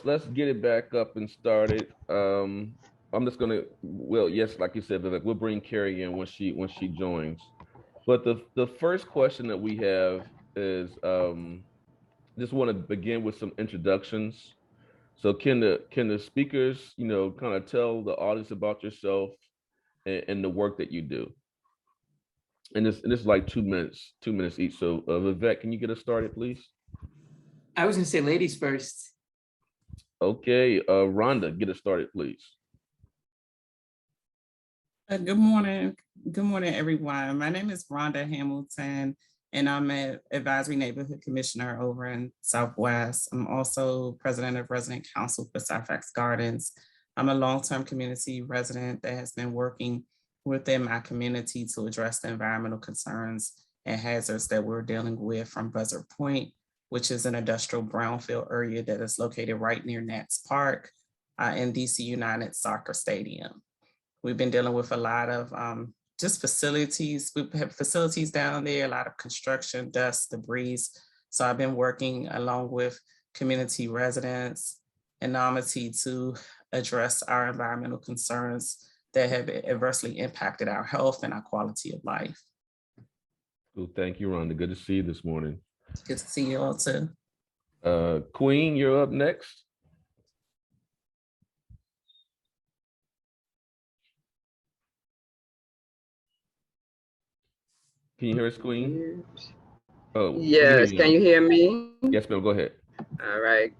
let's get it back up and started. I'm just gonna, well, yes, like you said, Vivek, we'll bring Kerri in when she joins. But the first question that we have is just want to begin with some introductions. So can the speakers, kind of tell the audience about yourself and the work that you do? And this is like 2 minutes each. So Vivek, can you get us started, please? I was going to say ladies first. Okay, Rhonda, get us started, please. Good morning. Good morning, everyone. My name is Rhonda Hamilton, and I'm an advisory neighborhood commissioner over in Southwest. I'm also president of Resident Council for Fairfax Gardens. I'm a long-term community resident that has been working within my community to address the environmental concerns and hazards that we're dealing with from Buzzard Point, which is an industrial brownfield area that is located right near Nats Park and DC United Soccer Stadium. We've been dealing with a lot of just facilities. We have facilities down there, a lot of construction, dust, debris. So I've been working along with community residents and Namati to address our environmental concerns that have adversely impacted our health and our quality of life. Cool. Thank you, Rhonda. Good to see you this morning. Good to see you all too. Queen, you're up next. Can you hear us, Queen? Oh, yes. Can you hear me? Yes, ma'am. Go ahead. All right.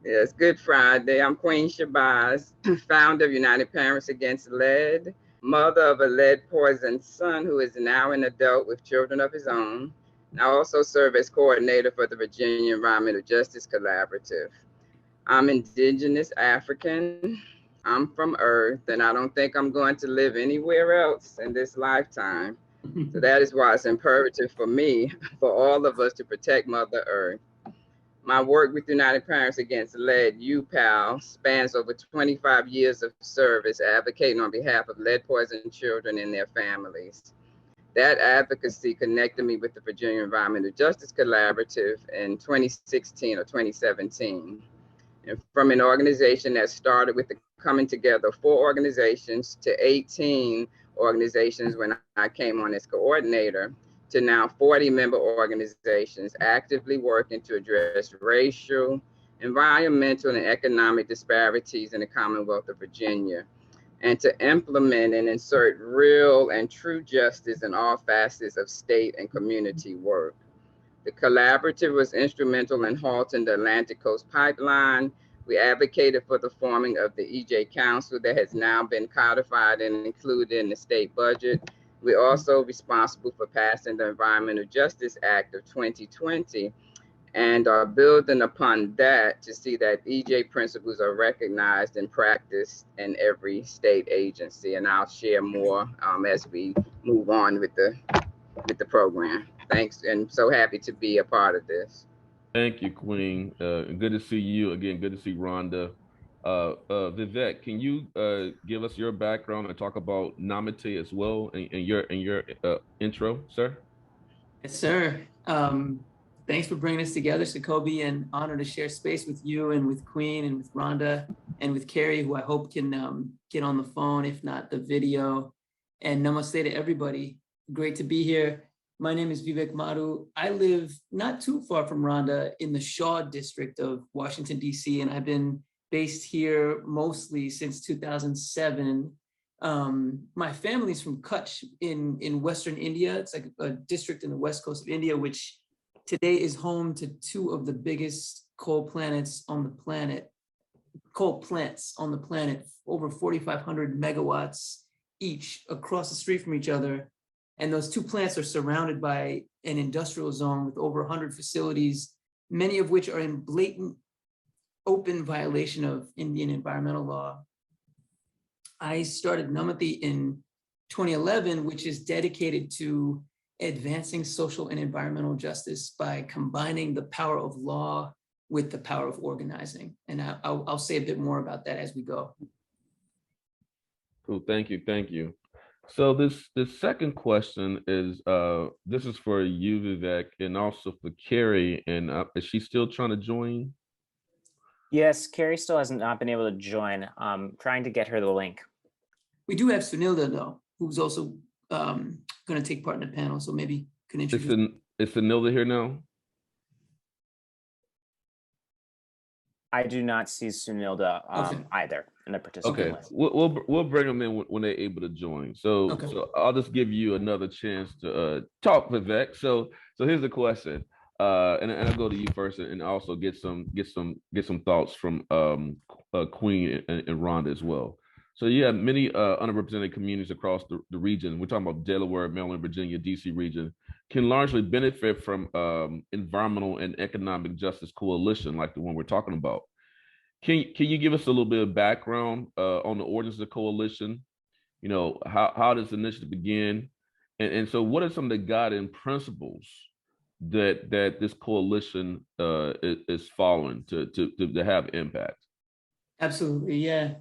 Yes, Good Friday. I'm Queen Shabazz, founder of United Parents Against Lead, mother of a lead-poisoned son who is now an adult with children of his own. I also serve as coordinator for the Virginia Environmental Justice Collaborative. I'm Indigenous African. I'm from Earth, and I don't think I'm going to live anywhere else in this lifetime. So that is why it's imperative for me, for all of us, to protect Mother Earth. My work with United Parents Against Lead, UPAL, spans over 25 years of service advocating on behalf of lead-poisoned children and their families. That advocacy connected me with the Virginia Environmental Justice Collaborative in 2016 or 2017. And from an organization that started with the coming together of 4 organizations to 18 organizations when I came on as coordinator, to now 40 member organizations actively working to address racial, environmental, and economic disparities in the Commonwealth of Virginia, and to implement and insert real and true justice in all facets of state and community work. The collaborative was instrumental in halting the Atlantic Coast Pipeline. We advocated for the forming of the EJ Council that has now been codified and included in the state budget. We're also responsible for passing the Environmental Justice Act of 2020 and are building upon that to see that EJ principles are recognized and practiced in every state agency. And I'll share more as we move on with the program. Thanks, and so happy to be a part of this. Thank you, Queen. Good to see you again. Good to see Rhonda. Vivek, can you give us your background and talk about Namati as well in your intro, sir? Yes, sir. Thanks for bringing us together, Sacoby, and honor to share space with you and with Queen and with Rhonda and with Kerri, who I hope can get on the phone, if not the video. And namaste to everybody. Great to be here. My name is Vivek Maru. I live not too far from Rhonda in the Shaw district of Washington, D.C., and I've been based here mostly since 2007. My family's from Kutch in Western India. It's like a district in the west coast of India, which today is home to 2 of the biggest coal plants on the planet, over 4,500 megawatts each across the street from each other. And those 2 plants are surrounded by an industrial zone with over 100 facilities, many of which are in blatant, open violation of Indian environmental law. I started Namati in 2011, which is dedicated to advancing social and environmental justice by combining the power of law with the power of organizing. And I'll say a bit more about that as we go. Cool, thank you, thank you. So this second question is, this is for you, Vivek, and also for Kerri. And is she still trying to join? Yes, Kerri still has not been able to join. Trying to get her the link. We do have Sunilda though, who's also going to take part in the panel, so maybe can introduce. Is Sunilda here now? I do not see Sunilda either in the participant list. We'll bring them in when they're able to join. So I'll just give you another chance to talk, Vivek. So here's the question, and I'll go to you first, and also get some thoughts from Queen and Rhonda as well. So you have many underrepresented communities across the region. We're talking about Delaware, Maryland, Virginia, DC region, can largely benefit from environmental and economic justice coalition like the one we're talking about. Can you give us a little bit of background on the origins of the coalition? You know, how does the initiative begin? And so what are some of the guiding principles that this coalition is following to have impact? Absolutely, yeah.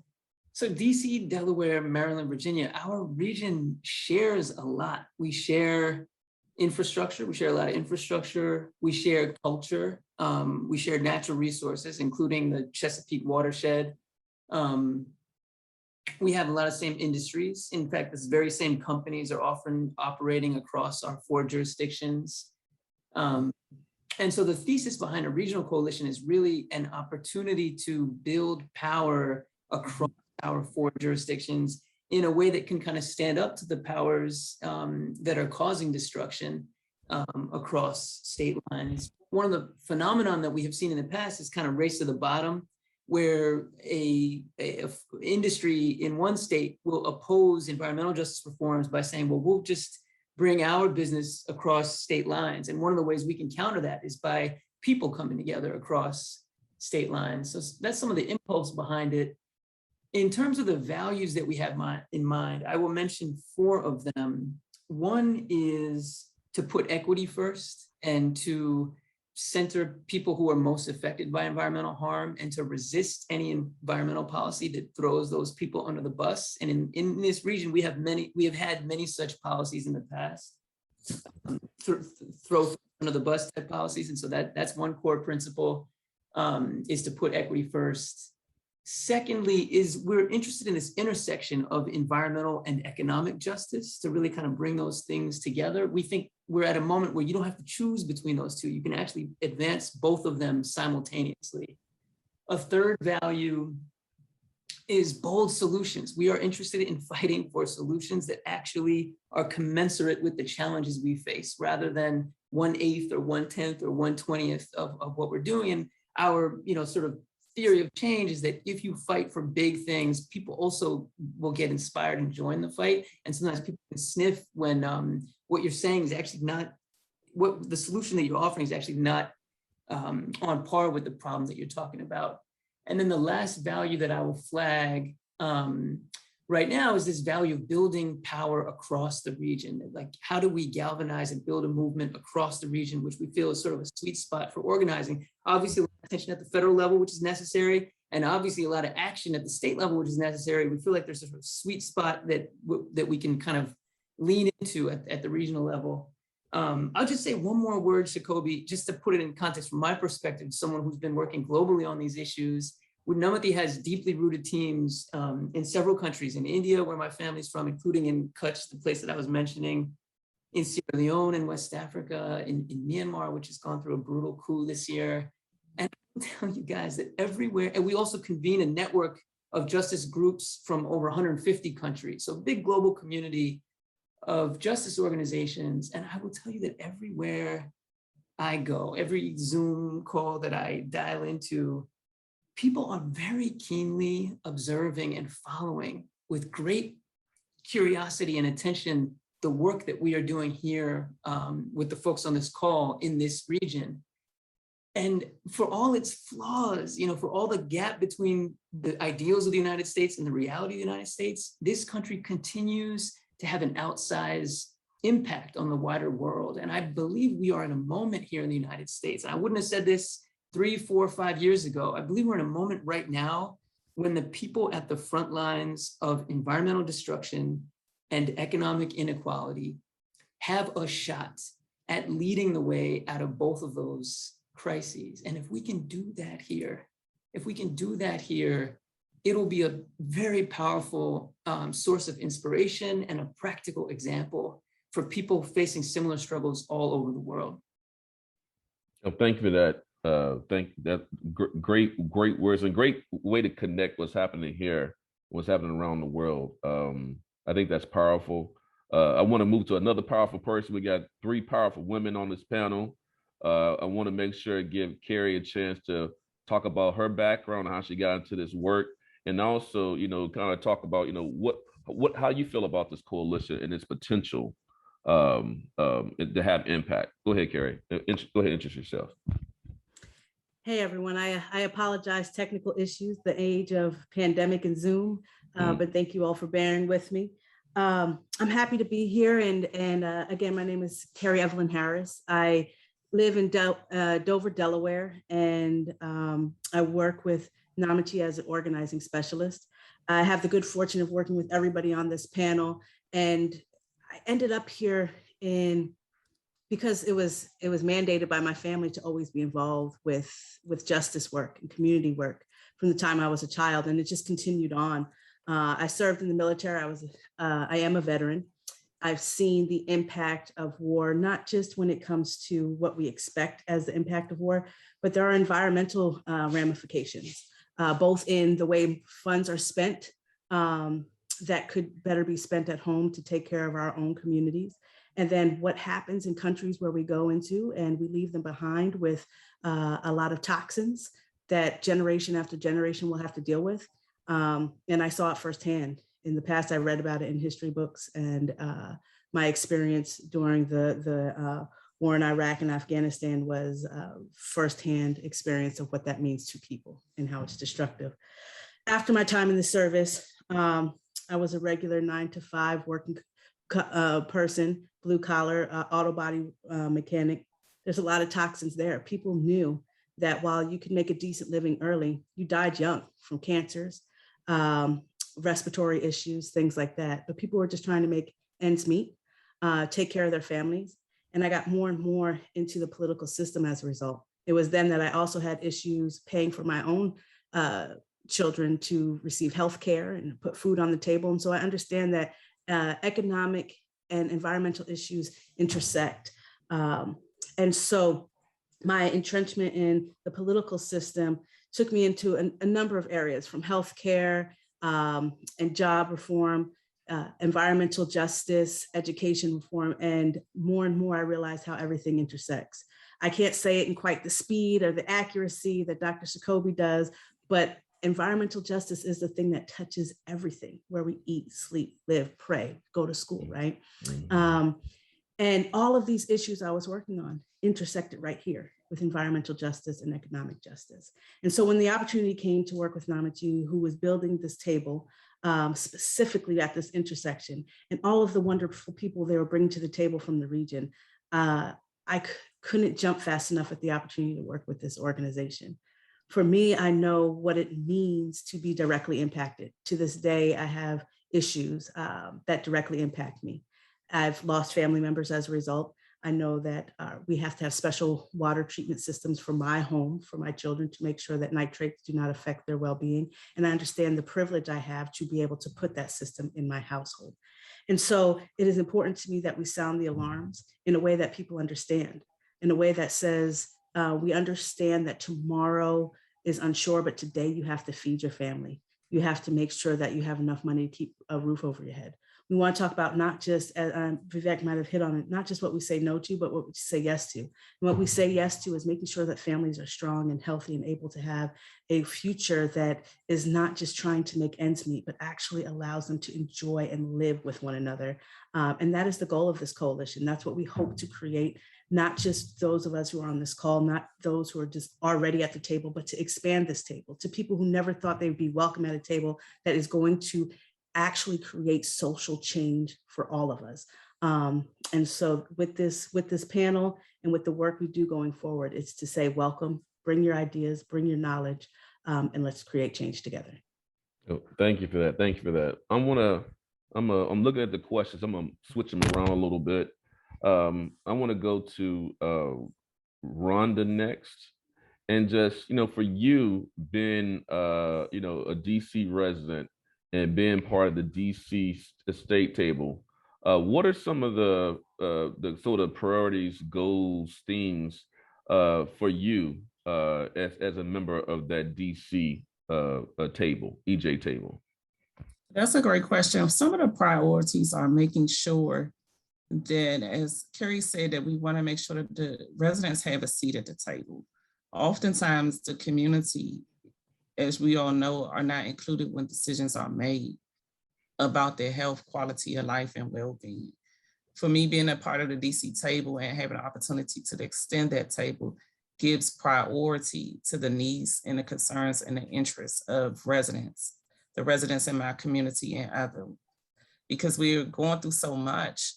So DC, Delaware, Maryland, Virginia, our region shares a lot. We share infrastructure. We share a lot of infrastructure. We share culture. We share natural resources, including the Chesapeake watershed. We have a lot of same industries. In fact, these very same companies are often operating across our 4 jurisdictions. And so the thesis behind a regional coalition is really an opportunity to build power across our 4 jurisdictions in a way that can kind of stand up to the powers that are causing destruction across state lines. One of the phenomenon that we have seen in the past is kind of race to the bottom, where a industry in one state will oppose environmental justice reforms by saying, well, we'll just bring our business across state lines. And one of the ways we can counter that is by people coming together across state lines. So that's some of the impulse behind it. In terms of the values that we have in mind, I will mention 4 of them. One is to put equity first and to center people who are most affected by environmental harm and to resist any environmental policy that throws those people under the bus. And in this region, we have had many such policies in the past, throw under the bus type policies. And so that's one core principle, is to put equity first. Secondly, is we're interested in this intersection of environmental and economic justice to really kind of bring those things together. We think we're at a moment where you don't have to choose between those two. You can actually advance both of them simultaneously. A third value is bold solutions. We are interested in fighting for solutions that actually are commensurate with the challenges we face, rather than 1/8 or 1/10 or 1/20 of what we're doing. And our, sort of theory of change is that if you fight for big things, people also will get inspired and join the fight. And sometimes people can sniff when what you're saying is actually not, what the solution that you're offering is actually not on par with the problem that you're talking about. And then the last value that I will flag right now is this value of building power across the region. Like, how do we galvanize and build a movement across the region, which we feel is sort of a sweet spot for organizing? Obviously, a lot of attention at the federal level, which is necessary, and obviously a lot of action at the state level, which is necessary. We feel like there's a sort of sweet spot that we can kind of lean into at the regional level. I'll just say one more word, Sacoby, just to put it in context from my perspective, someone who's been working globally on these issues. Namati has deeply rooted teams in several countries, in India, where my family's from, including in Kutch, the place that I was mentioning, in Sierra Leone, in West Africa, in Myanmar, which has gone through a brutal coup this year. And I'll tell you guys that everywhere, and we also convene a network of justice groups from over 150 countries. So a big global community of justice organizations. And I will tell you that everywhere I go, every Zoom call that I dial into, people are very keenly observing and following with great curiosity and attention the work that we are doing here with the folks on this call in this region. And for all its flaws, for all the gap between the ideals of the United States and the reality of the United States, this country continues to have an outsized impact on the wider world. And I believe we are in a moment here in the United States. And I wouldn't have said this 3, 4, 5 years ago. I believe we're in a moment right now when the people at the front lines of environmental destruction and economic inequality have a shot at leading the way out of both of those crises. And if we can do that here, If we can do that here, it'll be a very powerful source of inspiration and a practical example for people facing similar struggles all over the world. Oh, thank you for that. Great words and great way to connect what's happening here, what's happening around the world. I think that's powerful. I want to move to another powerful person. We got 3 powerful women on this panel. I want to make sure give Kerri a chance to talk about her background, how she got into this work, and also, kind of talk about, how you feel about this coalition and its potential to have impact. Go ahead, Kerri. Go ahead and introduce yourself. Hey, everyone. I apologize, technical issues, the age of pandemic and Zoom, but thank you all for bearing with me. I'm happy to be here. And again, my name is Kerri Evelyn Harris. I live in Dover, Delaware, and I work with Namati as an organizing specialist. I have the good fortune of working with everybody on this panel, and I ended up here because it was mandated by my family to always be involved with justice work and community work from the time I was a child, and it just continued on. I served in the military. I am a veteran. I've seen the impact of war, not just when it comes to what we expect as the impact of war, but there are environmental ramifications, both in the way funds are spent that could better be spent at home to take care of our own communities. And then what happens in countries where we go into and we leave them behind with a lot of toxins that generation after generation will have to deal with. And I saw it firsthand. In the past, I read about it in history books, and my experience during the war in Iraq and Afghanistan was firsthand experience of what that means to people and how it's destructive. After my time in the service, I was a regular 9-to-5 working person, blue collar, auto body mechanic. There's a lot of toxins there. People knew that while you could make a decent living early, you died young from cancers, respiratory issues, things like that. But people were just trying to make ends meet, take care of their families. And I got more and more into the political system as a result. It was then that I also had issues paying for my own children to receive health care and put food on the table. And so I understand that economic and environmental issues intersect. And so my entrenchment in the political system took me into a number of areas, from healthcare and job reform, environmental justice, education reform, and more I realized how everything intersects. I can't say it in quite the speed or the accuracy that Dr. Sacoby does, but environmental justice is the thing that touches everything, where we eat, sleep, live, pray, go to school, right? And all of these issues I was working on intersected right here with environmental justice and economic justice. And so when the opportunity came to work with Namati, who was building this table specifically at this intersection, and all of the wonderful people they were bringing to the table from the region, I couldn't jump fast enough at the opportunity to work with this organization. For me, I know what it means to be directly impacted. To this day, I have issues that directly impact me. I've lost family members as a result. I know that we have to have special water treatment systems for my home, for my children, to make sure that nitrates do not affect their well-being. And I understand the privilege I have to be able to put that system in my household. And so it is important to me that we sound the alarms in a way that people understand, in a way that says, we understand that tomorrow is unsure, but today you have to feed your family. You have to make sure that you have enough money to keep a roof over your head. We want to talk about not just, Vivek might have hit on it, not just what we say no to, but what we say yes to. And what we say yes to is making sure that families are strong and healthy and able to have a future that is not just trying to make ends meet, but actually allows them to enjoy and live with one another. And that is the goal of this coalition. That's what we hope to create, not just those of us who are on this call, not those who are just already at the table, but to expand this table to people who never thought they would be welcome at a table that is going to actually create social change for all of us. And so with this panel and with the work we do going forward, it's to say, welcome, bring your ideas, bring your knowledge, and let's create change together. Oh, thank you for that. Thank you for that. I'm looking at the questions. I'm gonna switch them around a little bit. I want to go to Rhonda next. And just, for you being, a DC resident and being part of the DC estate table, what are some of the sort of priorities, goals, themes for you as a member of that DC table, EJ table? That's a great question. Some of the priorities are making sure that, as Kerri said, that we want to make sure that the residents have a seat at the table. Oftentimes, the community, as we all know, are not included when decisions are made about their health, quality of life, and well-being. For me, being a part of the DC table and having an opportunity to extend that table gives priority to the needs and the concerns and the interests of residents, the residents in my community and others. Because we're going through so much,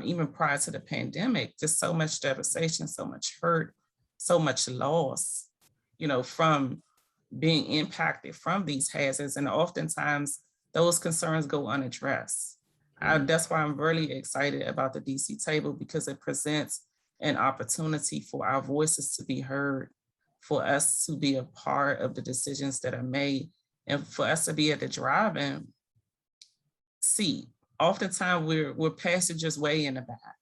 even prior to the pandemic, just so much devastation, so much hurt, so much loss, from being impacted from these hazards. And oftentimes those concerns go unaddressed. That's why I'm really excited about the DC table, because it presents an opportunity for our voices to be heard, for us to be a part of the decisions that are made, and for us to be at the driving seat. Oftentimes we're passengers way in the back.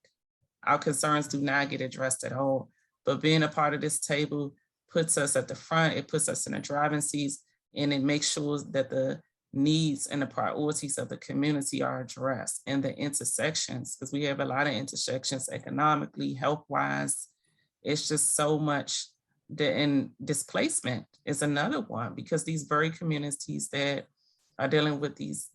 Our concerns do not get addressed at all, but being a part of this table puts us at the front, it puts us in the driving seats, and it makes sure that the needs and the priorities of the community are addressed, and the intersections, because we have a lot of intersections economically, health-wise. It's just so much that, and displacement is another one, because these very communities that are dealing with these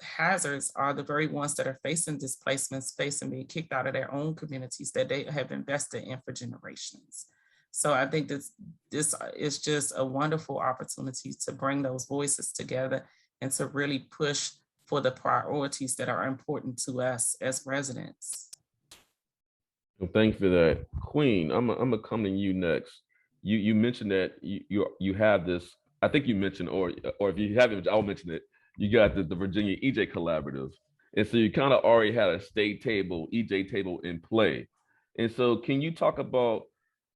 hazards are the very ones that are facing displacements, facing being kicked out of their own communities that they have invested in for generations. So I think this is just a wonderful opportunity to bring those voices together and to really push for the priorities that are important to us as residents. Well, thanks for that. Queen, I'm gonna come to you next. You mentioned that you have this, I think you mentioned, or if you haven't, I'll mention it. You got the Virginia EJ Collaborative. And so you kind of already had a state table, EJ table in play. And so can you talk about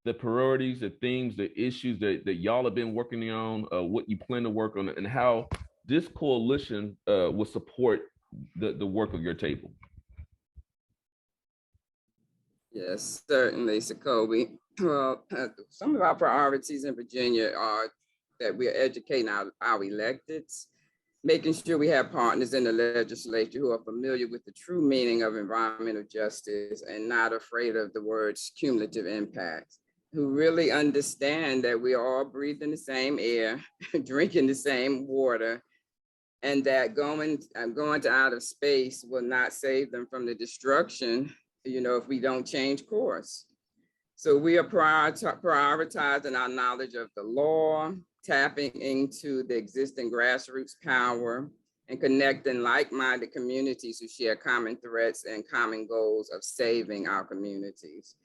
the priorities, the themes, the issues that y'all have been working on, what you plan to work on, and how this coalition will support the work of your table? Yes, certainly, Sacoby. Well, some of our priorities in Virginia are that we are educating our electeds, making sure we have partners in the legislature who are familiar with the true meaning of environmental justice and not afraid of the words cumulative impacts, who really understand that we are all breathing the same air, drinking the same water, and that going to outer space will not save them from the destruction, if we don't change course. So we are prioritizing our knowledge of the law, tapping into the existing grassroots power, and connecting like-minded communities who share common threats and common goals of saving our communities.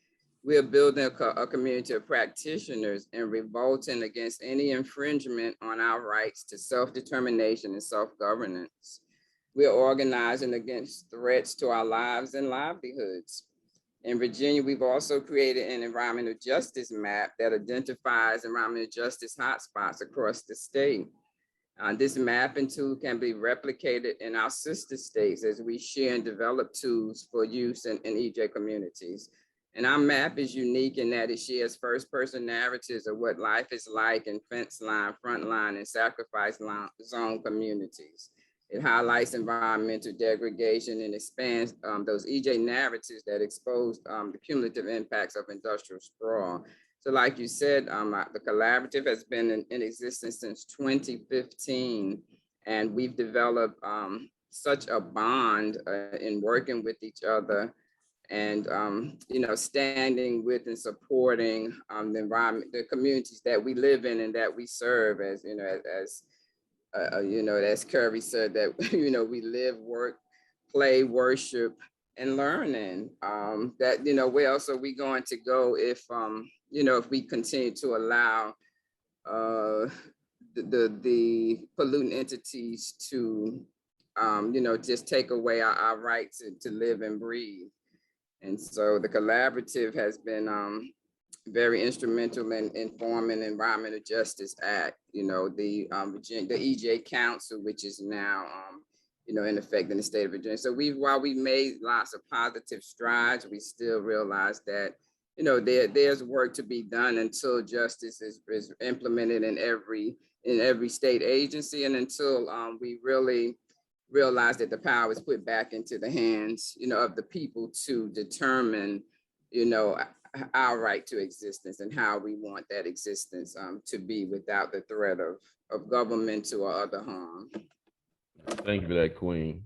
We are building a community of practitioners and revolting against any infringement on our rights to self-determination and self-governance. We are organizing against threats to our lives and livelihoods. In Virginia, we've also created an environmental justice map that identifies environmental justice hotspots across the state. This mapping tool can be replicated in our sister states as we share and develop tools for use in EJ communities. And our map is unique in that it shares first-person narratives of what life is like in fence line, front line, and sacrifice zone communities. It highlights environmental degradation and expands those EJ narratives that expose the cumulative impacts of industrial sprawl. So like you said, the collaborative has been in existence since 2015, and we've developed such a bond in working with each other and standing with and supporting the environment, the communities that we live in and that we serve, as as Kerri said, that we live, work, play, worship, and learning. That where else are we going to go if if we continue to allow the pollutant entities to just take away our rights to live and breathe. And so the collaborative has been very instrumental in forming Environmental Justice Act, you know, the EJ Council, which is now, you know, in effect in the state of Virginia. So while we made lots of positive strides, we still realize that, you know, there's work to be done until justice is implemented in every state agency, and until we really realize that the power is put back into the hands, you know, of the people to determine, you know, our right to existence and how we want that existence to be without the threat of governmental or other harm. Thank you for that, Queen.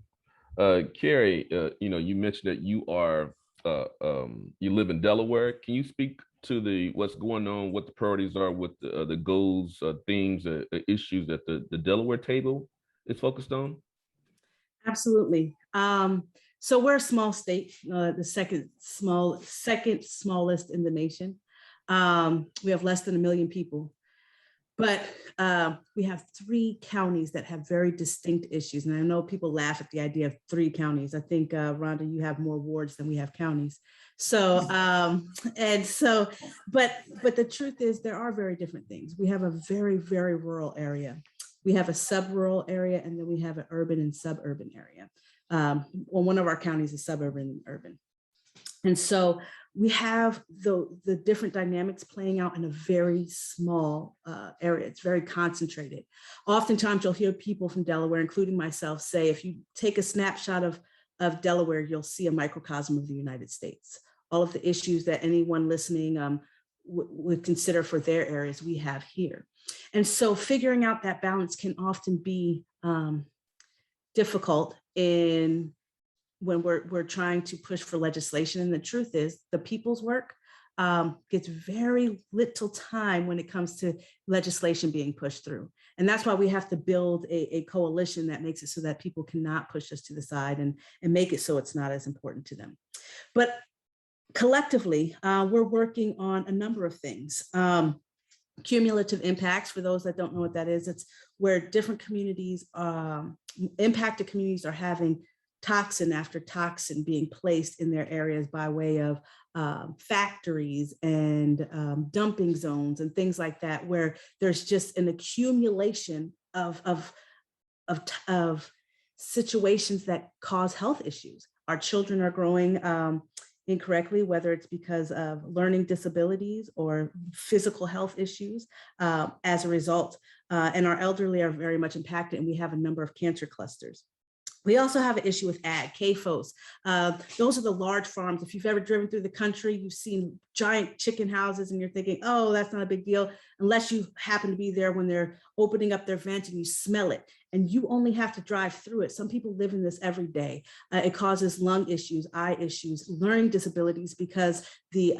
Kerri, you know, you mentioned that you are you live in Delaware. Can you speak to what's going on, what the priorities are, what the goals, themes, issues that the Delaware table is focused on? Absolutely. So we're a small state, the second smallest in the nation. We have less than 1 million people, but we have 3 counties that have very distinct issues. And I know people laugh at the idea of 3 counties. I think, Rhonda, you have more wards than we have counties. So, but the truth is there are very different things. We have a very, very rural area. We have a sub-rural area, and then we have an urban and suburban area. Well, one of our counties is suburban and urban. And so we have the different dynamics playing out in a very small area. It's very concentrated. Oftentimes you'll hear people from Delaware, including myself, say, if you take a snapshot of Delaware, you'll see a microcosm of the United States. All of the issues that anyone listening would consider for their areas, we have here. And so figuring out that balance can often be difficult when we're trying to push for legislation. And the truth is the people's work gets very little time when it comes to legislation being pushed through. And that's why we have to build a coalition that makes it so that people cannot push us to the side and make it so it's not as important to them. But collectively, we're working on a number of things. Cumulative impacts, for those that don't know what that is, it's where different communities, impacted communities are having toxin after toxin being placed in their areas by way of factories and dumping zones and things like that, where there's just an accumulation of situations that cause health issues. Our children are growing incorrectly, whether it's because of learning disabilities or physical health issues as a result. And our elderly are very much impacted, and we have a number of cancer clusters. We also have an issue with ag, Cafos. Those are the large farms. If you've ever driven through the country, you've seen giant chicken houses and you're thinking, oh, that's not a big deal, unless you happen to be there when they're opening up their vents and you smell it. And you only have to drive through it. Some people live in this every day. It causes lung issues, eye issues, learning disabilities, because the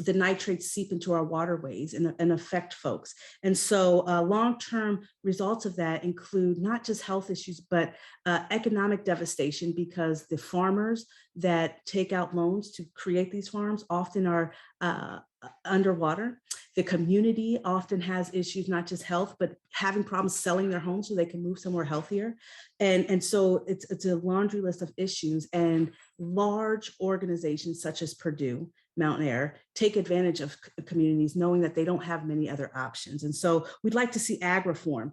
nitrates seep into our waterways and affect folks. And so long-term results of that include not just health issues, but economic devastation, because the farmers that take out loans to create these farms often are underwater. The community often has issues, not just health, but having problems selling their homes so they can move somewhere healthier. And so it's a laundry list of issues, and large organizations such as Purdue, Mountain Air, take advantage of communities knowing that they don't have many other options. And so we'd like to see ag reform.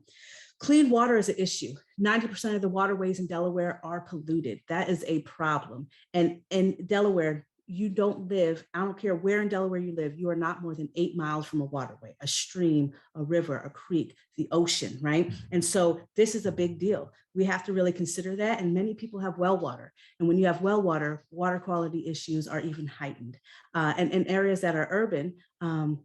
Clean water is an issue. 90% of the waterways in Delaware are polluted. That is a problem. And in Delaware, you don't live, I don't care where in Delaware you live, you are not more than 8 miles from a waterway, a stream, a river, a creek, the ocean, right? And so this is a big deal. We have to really consider that. And many people have well water. And when you have well water, water quality issues are even heightened. And in areas that are urban,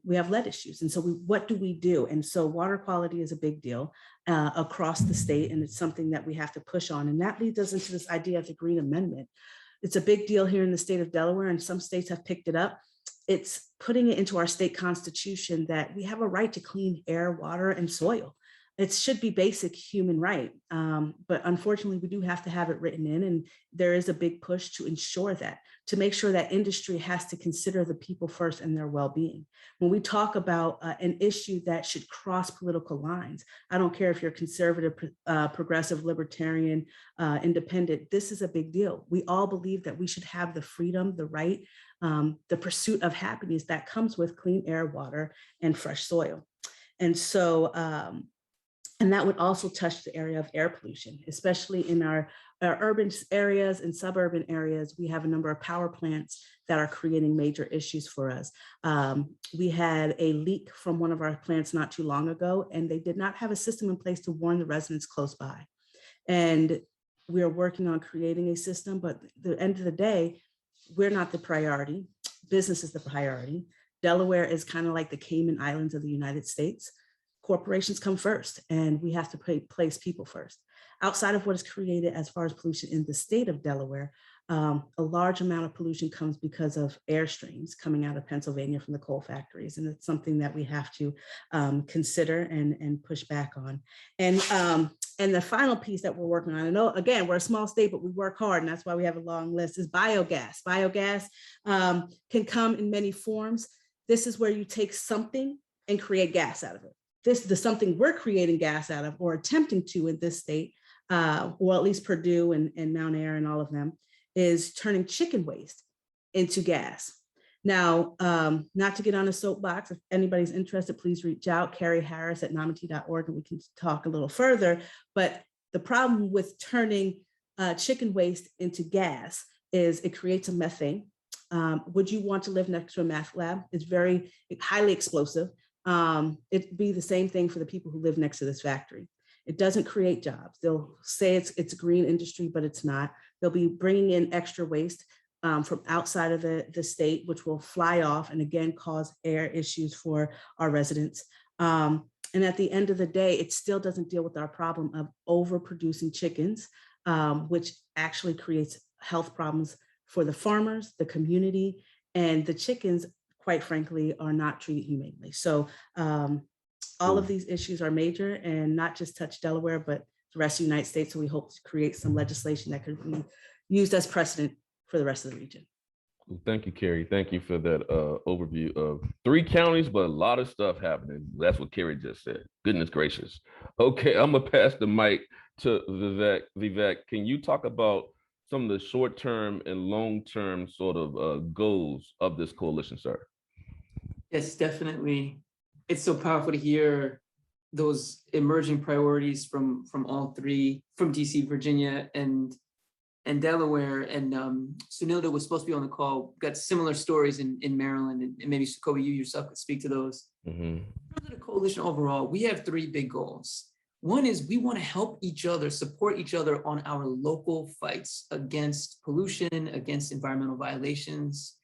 we have lead issues. And so what do we do? And so water quality is a big deal across the state. And it's something that we have to push on. And that leads us into this idea of the Green Amendment. It's a big deal here in the state of Delaware, and some states have picked it up. It's putting it into our state constitution that we have a right to clean air, water, and soil. it should be basic human right. But unfortunately, we do have to have it written in, and there is a big push to ensure that, to make sure that industry has to consider the people first and their well-being. When we talk about an issue that should cross political lines, I don't care if you're conservative, progressive, libertarian, independent, this is a big deal. We all believe that we should have the freedom, the right, the pursuit of happiness that comes with clean air, water, and fresh soil. And so, and that would also touch the area of air pollution, especially in our urban areas and suburban areas. We have a number of power plants that are creating major issues for us. We had a leak from one of our plants not too long ago, and they did not have a system in place to warn the residents close by. And we're working on creating a system, but at the end of the day, we're not the priority. Business is the priority. Delaware is kind of like the Cayman Islands of the United States. Corporations come first, and we have to place people first. Outside of what is created as far as pollution in the state of Delaware, a large amount of pollution comes because of air streams coming out of Pennsylvania from the coal factories. And it's something that we have to consider and push back on. And the final piece that we're working on, I know, again, we're a small state, but we work hard, and that's why we have a long list, is biogas. Biogas can come in many forms. This is where you take something and create gas out of it. This is something we're creating gas out of, or attempting to in this state, or at least Purdue and Mount Air and all of them, is turning chicken waste into gas. Now, not to get on a soapbox, if anybody's interested, please reach out, Kerri Harris at namati.org, and we can talk a little further. But the problem with turning chicken waste into gas is it creates a methane. Would you want to live next to a meth lab? It's very highly explosive. It'd be the same thing for the people who live next to this factory. It doesn't create jobs. They'll say it's a green industry, but it's not. They'll be bringing in extra waste from outside of the state, which will fly off and again cause air issues for our residents. And at the end of the day, it still doesn't deal with our problem of overproducing chickens, which actually creates health problems for the farmers, the community, and the chickens, quite frankly, are not treated humanely. So all of these issues are major and not just touch Delaware, but the rest of the United States. So we hope to create some legislation that could be used as precedent for the rest of the region. Thank you, Kerri. Thank you for that overview of 3 counties, but a lot of stuff happening. That's what Kerri just said. Goodness gracious. Okay, I'm gonna pass the mic to Vivek. Vivek, can you talk about some of the short-term and long-term sort of goals of this coalition, sir? Yes, definitely. It's so powerful to hear those emerging priorities from all 3, from DC, Virginia, and Delaware. And Sunilda was supposed to be on the call. Got similar stories in Maryland, and maybe Sacoby, you yourself could speak to those. Mm-hmm. For the coalition overall, we have 3 big goals. One is we want to help each other, support each other on our local fights against pollution, against environmental violations.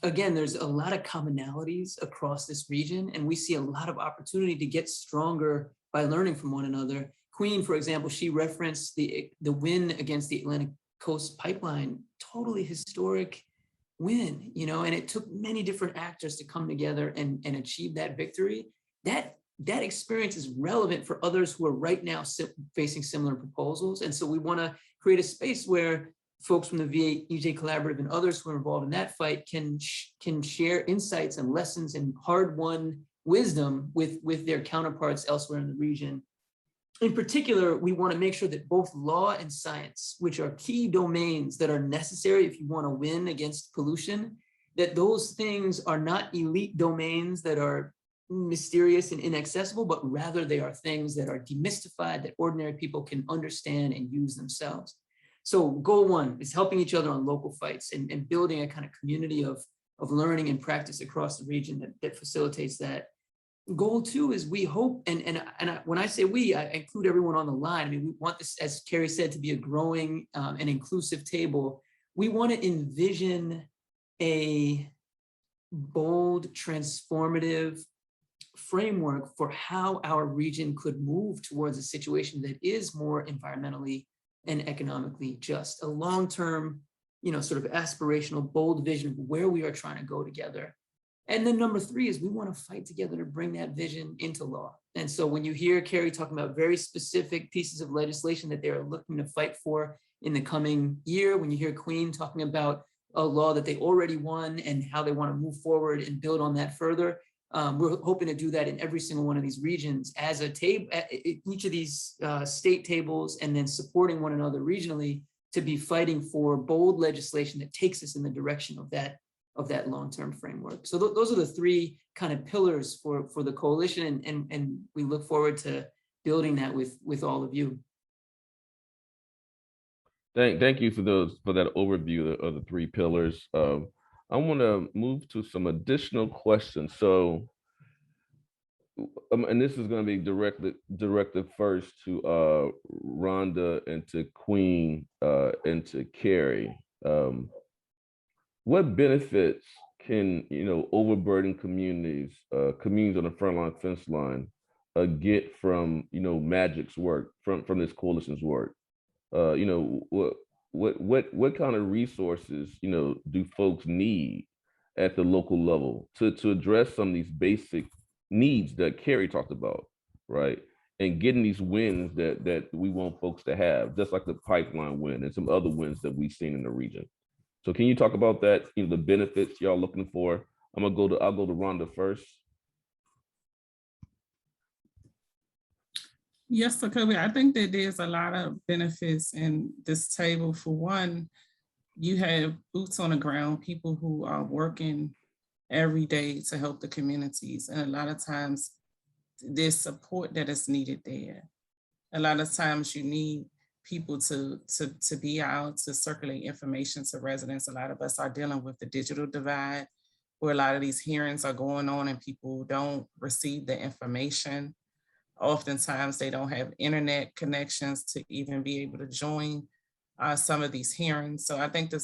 Again, there's a lot of commonalities across this region, and we see a lot of opportunity to get stronger by learning from one another. Queen, for example, she referenced the win against the Atlantic Coast Pipeline, totally historic win, you know, and it took many different actors to come together and achieve that victory. That experience is relevant for others who are right now facing similar proposals. And so we want to create a space where folks from the MAEEJC Collaborative and others who are involved in that fight can share insights and lessons and hard-won wisdom with their counterparts elsewhere in the region. In particular, we want to make sure that both law and science, which are key domains that are necessary if you want to win against pollution, that those things are not elite domains that are mysterious and inaccessible, but rather they are things that are demystified, that ordinary people can understand and use themselves. So goal 1 is helping each other on local fights and building a kind of community of learning and practice across the region that facilitates that. Goal 2 is we hope, and when I say we, I include everyone on the line. I mean, we want this, as Kerri said, to be a growing and inclusive table. We want to envision a bold, transformative framework for how our region could move towards a situation that is more environmentally and economically just, a long-term, you know, sort of aspirational, bold vision of where we are trying to go together. And then number 3 is we want to fight together to bring that vision into law. And so when you hear Kerri talking about very specific pieces of legislation that they're looking to fight for in the coming year, when you hear Queen talking about a law that they already won and how they want to move forward and build on that further, we're hoping to do that in every single one of these regions as a table, each of these state tables, and then supporting one another regionally to be fighting for bold legislation that takes us in the direction of that long-term framework. So those are the three kind of pillars for the coalition, and we look forward to building that with all of you. Thank you for that overview of the three pillars. I want to move to some additional questions. So, and this is going to be directed first to Rhonda and to Queen and to Kerri. What benefits can overburdened communities on the frontline fence line get from MAEEJC's work, from this coalition's work? What kind of resources do folks need at the local level to address some of these basic needs that Kerri talked about, right? And getting these wins that we want folks to have, just like the pipeline win and some other wins that we've seen in the region. So can you talk about that? The benefits y'all looking for? I'll go to Rhonda first. Yes, Sacoby, I think that there's a lot of benefits in this table. For one, you have boots on the ground, people who are working every day to help the communities. And a lot of times there's support that is needed there. A lot of times you need people to be out to circulate information to residents. A lot of us are dealing with the digital divide, where a lot of these hearings are going on and people don't receive the information. Oftentimes they don't have internet connections to even be able to join some of these hearings. So I think the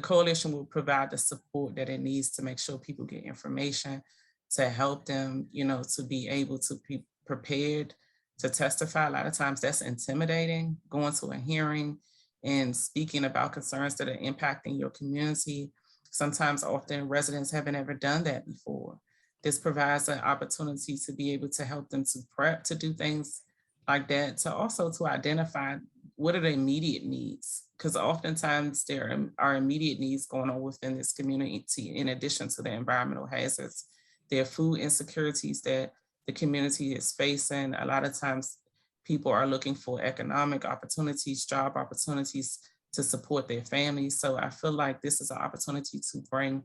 coalition will provide the support that it needs to make sure people get information, to help them, to be able to be prepared to testify. A lot of times that's intimidating, going to a hearing and speaking about concerns that are impacting your community. Sometimes often residents haven't ever done that before. This provides an opportunity to be able to help them to prep to do things like that, to also to identify what are the immediate needs, because oftentimes there are immediate needs going on within this community in addition to the environmental hazards. There are food insecurities that the community is facing. A lot of times people are looking for economic opportunities, job opportunities to support their families. So I feel like this is an opportunity to bring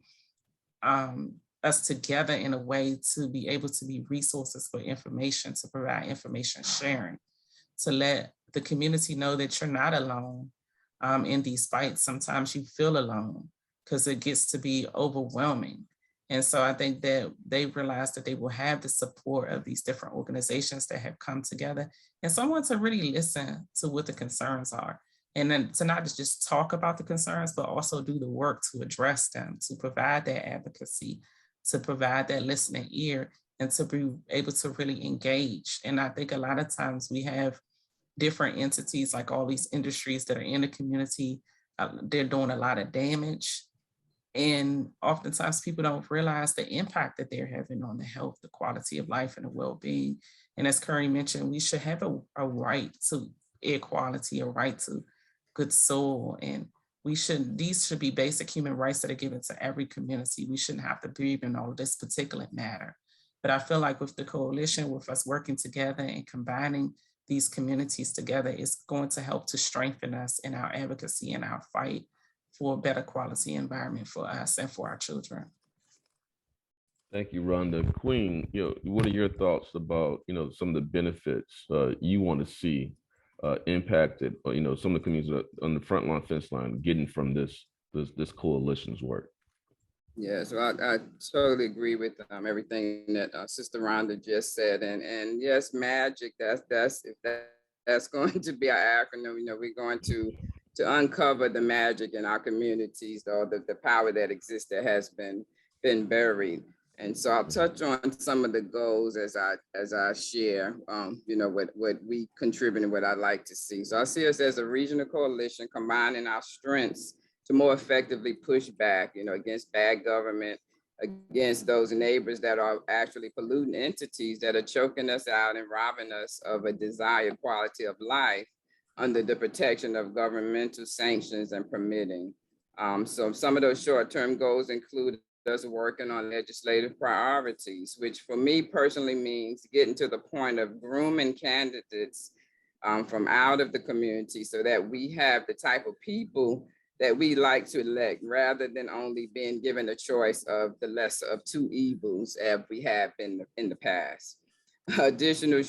us together in a way to be able to be resources for information, to provide information sharing, to let the community know that you're not alone in these fights. Sometimes you feel alone because it gets to be overwhelming. And so I think that they realize that they will have the support of these different organizations that have come together and someone to really listen to what the concerns are. And then to not just talk about the concerns, but also do the work to address them, to provide that advocacy, to provide that listening ear, and to be able to really engage. And I think a lot of times we have different entities, like all these industries that are in the community, they're doing a lot of damage. And oftentimes people don't realize the impact that they're having on the health, the quality of life, and the well-being. And as Kerri mentioned, we should have a right to air quality, a right to good soil, and these should be basic human rights that are given to every community. We shouldn't have to breathe in all this particulate matter. But I feel like with the coalition, with us working together and combining these communities together, it's going to help to strengthen us in our advocacy and our fight for a better quality environment for us and for our children. Thank you, Rhonda. Queen, what are your thoughts about some of the benefits you want to see impacted, some of the communities on the frontline fence line getting from this coalition's work? Yeah, so I totally agree with everything that Sister Rhonda just said, and yes, MAEEJC. That's going to be our acronym. We're going to uncover the magic in our communities, or the power that exists that has been buried. And so I'll touch on some of the goals as I share, what we contribute and what I'd like to see. So I see us as a regional coalition combining our strengths to more effectively push back, against bad government, against those neighbors that are actually polluting entities that are choking us out and robbing us of a desired quality of life under the protection of governmental sanctions and permitting. So some of those short-term goals include us working on legislative priorities, which for me personally means getting to the point of grooming candidates from out of the community so that we have the type of people that we like to elect rather than only being given a choice of the lesser of two evils as we have been in the past. Additional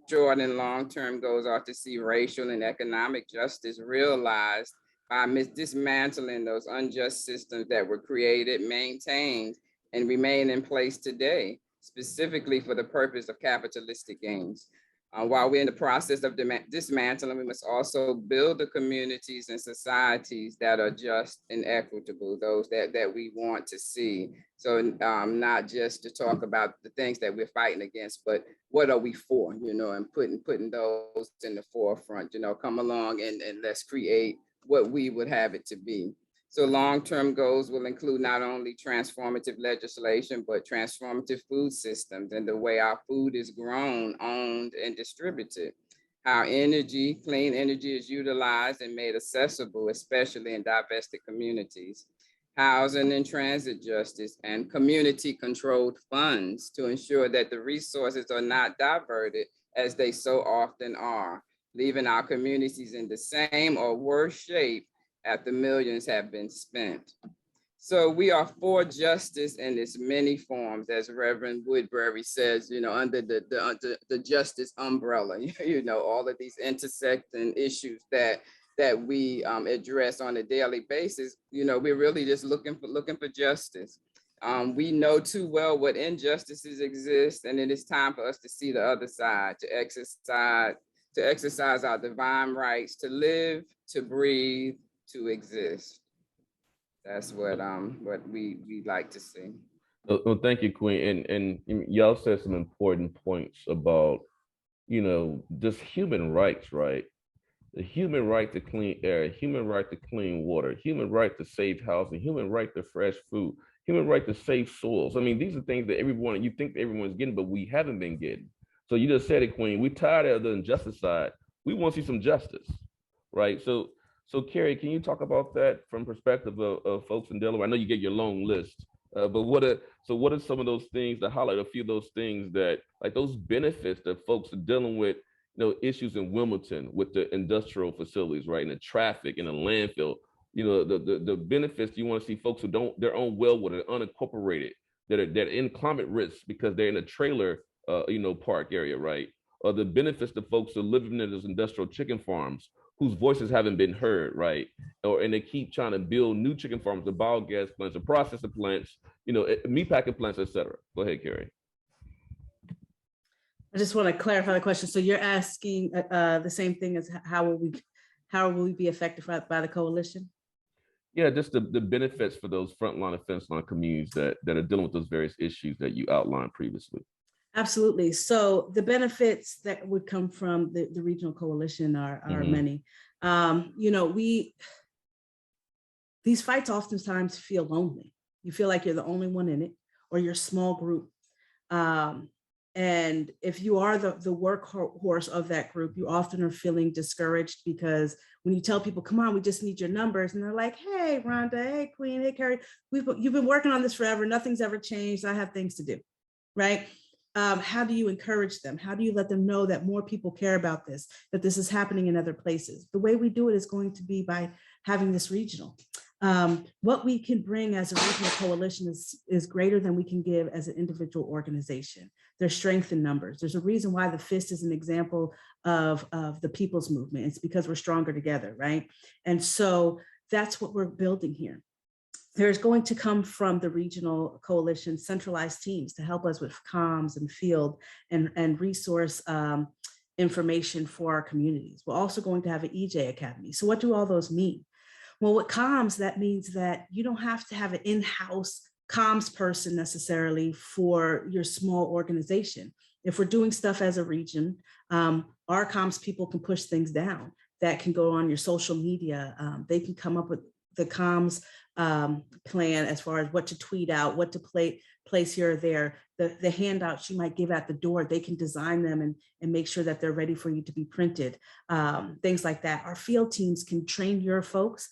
short and long-term goals are to see racial and economic justice realized by dismantling those unjust systems that were created, maintained, and remain in place today, specifically for the purpose of capitalistic gains. While we're in the process of dismantling, we must also build the communities and societies that are just and equitable, those that we want to see. So not just to talk about the things that we're fighting against, but what are we for, and putting those in the forefront, come along and let's create what we would have it to be. So long-term goals will include not only transformative legislation, but transformative food systems and the way our food is grown, owned, and distributed. How clean energy is utilized and made accessible, especially in divested communities. Housing and transit justice and community-controlled funds to ensure that the resources are not diverted as they so often are, leaving our communities in the same or worse shape after millions have been spent. So we are for justice in its many forms, as Reverend Woodbury says, under the justice umbrella, all of these intersecting issues that we address on a daily basis. We're really just looking for justice. We know too well what injustices exist, and it is time for us to see the other side, to exercise our divine rights, to live, to breathe, to exist. That's what we like to see. Well, thank you, Queen. And y'all said some important points about, just human rights, right? The human right to clean air, human right to clean water, human right to safe housing, human right to fresh food, human right to safe soils. I mean, these are things that you think that everyone's getting, but we haven't been getting. So you just said it, Queen. We're tired of the injustice side. We want to see some justice, right? So Kerri, can you talk about that from perspective of folks in Delaware? I know you get your long list, but what are some of those things, to highlight a few of those things that, like those benefits that folks are dealing with, issues in Wilmington with the industrial facilities, right, and the traffic and the landfill, the benefits you want to see folks who their own well water, unincorporated, that are in climate risk because they're in a trailer, park area, right? Or the benefits to folks who are living in those industrial chicken farms whose voices haven't been heard, right? And they keep trying to build new chicken farms, the biogas plants, the processing plants, meat packing plants, et cetera. Go ahead, Kerri. I just want to clarify the question. So you're asking the same thing as how will we be affected by the coalition? Yeah, just the benefits for those frontline and fence line communities that are dealing with those various issues that you outlined previously. Absolutely. So the benefits that would come from the regional coalition are many. These fights oftentimes feel lonely. You feel like you're the only one in it, or you're a small group. And if you are the workhorse of that group, you often are feeling discouraged because when you tell people, come on, we just need your numbers. And they're like, hey, Rhonda, hey, Queen, hey, Kerri, you've been working on this forever. Nothing's ever changed. I have things to do, right? How do you encourage them? How do you let them know that more people care about this, that this is happening in other places? The way we do it is going to be by having this regional. What we can bring as a regional coalition is greater than we can give as an individual organization. There's strength in numbers. There's a reason why the fist is an example of the people's movement. It's because we're stronger together, right? And so that's what we're building here. There's going to come from the regional coalition centralized teams to help us with comms and field and resource information for our communities. We're also going to have an EJ Academy. So what do all those mean? Well, with comms, that means that you don't have to have an in-house comms person necessarily for your small organization. If we're doing stuff as a region, our comms people can push things down that can go on your social media. They can come up with comms plan as far as what to tweet out, what to place here or there, the handouts you might give at the door, they can design them and make sure that they're ready for you to be printed, things like that. Our field teams can train your folks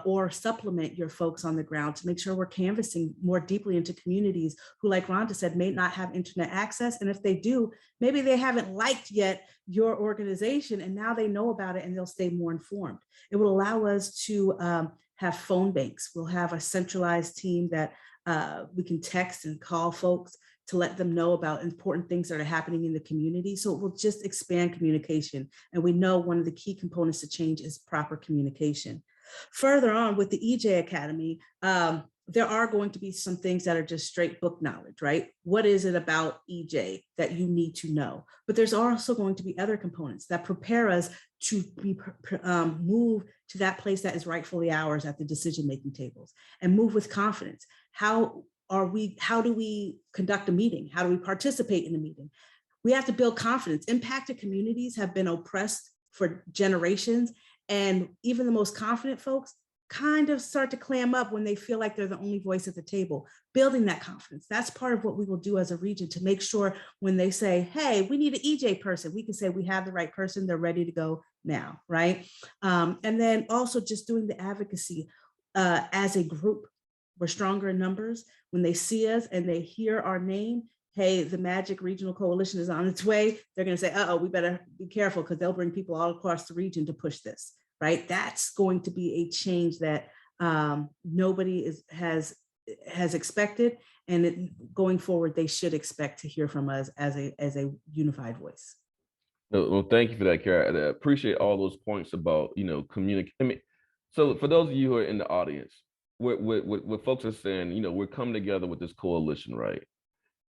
or supplement your folks on the ground to make sure we're canvassing more deeply into communities who, like Rhonda said, may not have internet access. And if they do, maybe they haven't liked yet your organization and now they know about it and they'll stay more informed. It will allow us to have phone banks. We'll have a centralized team that we can text and call folks to let them know about important things that are happening in the community. So it will just expand communication. And we know one of the key components to change is proper communication. Further on with the EJ Academy, there are going to be some things that are just straight book knowledge, right? What is it about EJ that you need to know? But there's also going to be other components that prepare us to be move to that place that is rightfully ours at the decision-making tables and move with confidence. How do we conduct a meeting? How do we participate in a meeting? We have to build confidence. Impacted communities have been oppressed for generations. And even the most confident folks kind of start to clam up when they feel like they're the only voice at the table. Building that confidence, that's part of what we will do as a region to make sure when they say, hey, we need an EJ person, we can say we have the right person, they're ready to go now, right? And then also just doing the advocacy as a group. We're stronger in numbers. When they see us and they hear our name, hey, the Magic Regional Coalition is on its way, they're going to say, uh-oh, we better be careful because they'll bring people all across the region to push this, right? That's going to be a change that nobody has expected. And going forward, they should expect to hear from us as a unified voice. Well, thank you for that, Kerri. I appreciate all those points about, communicate. I mean, so for those of you who are in the audience, what folks are saying, we're coming together with this coalition, right?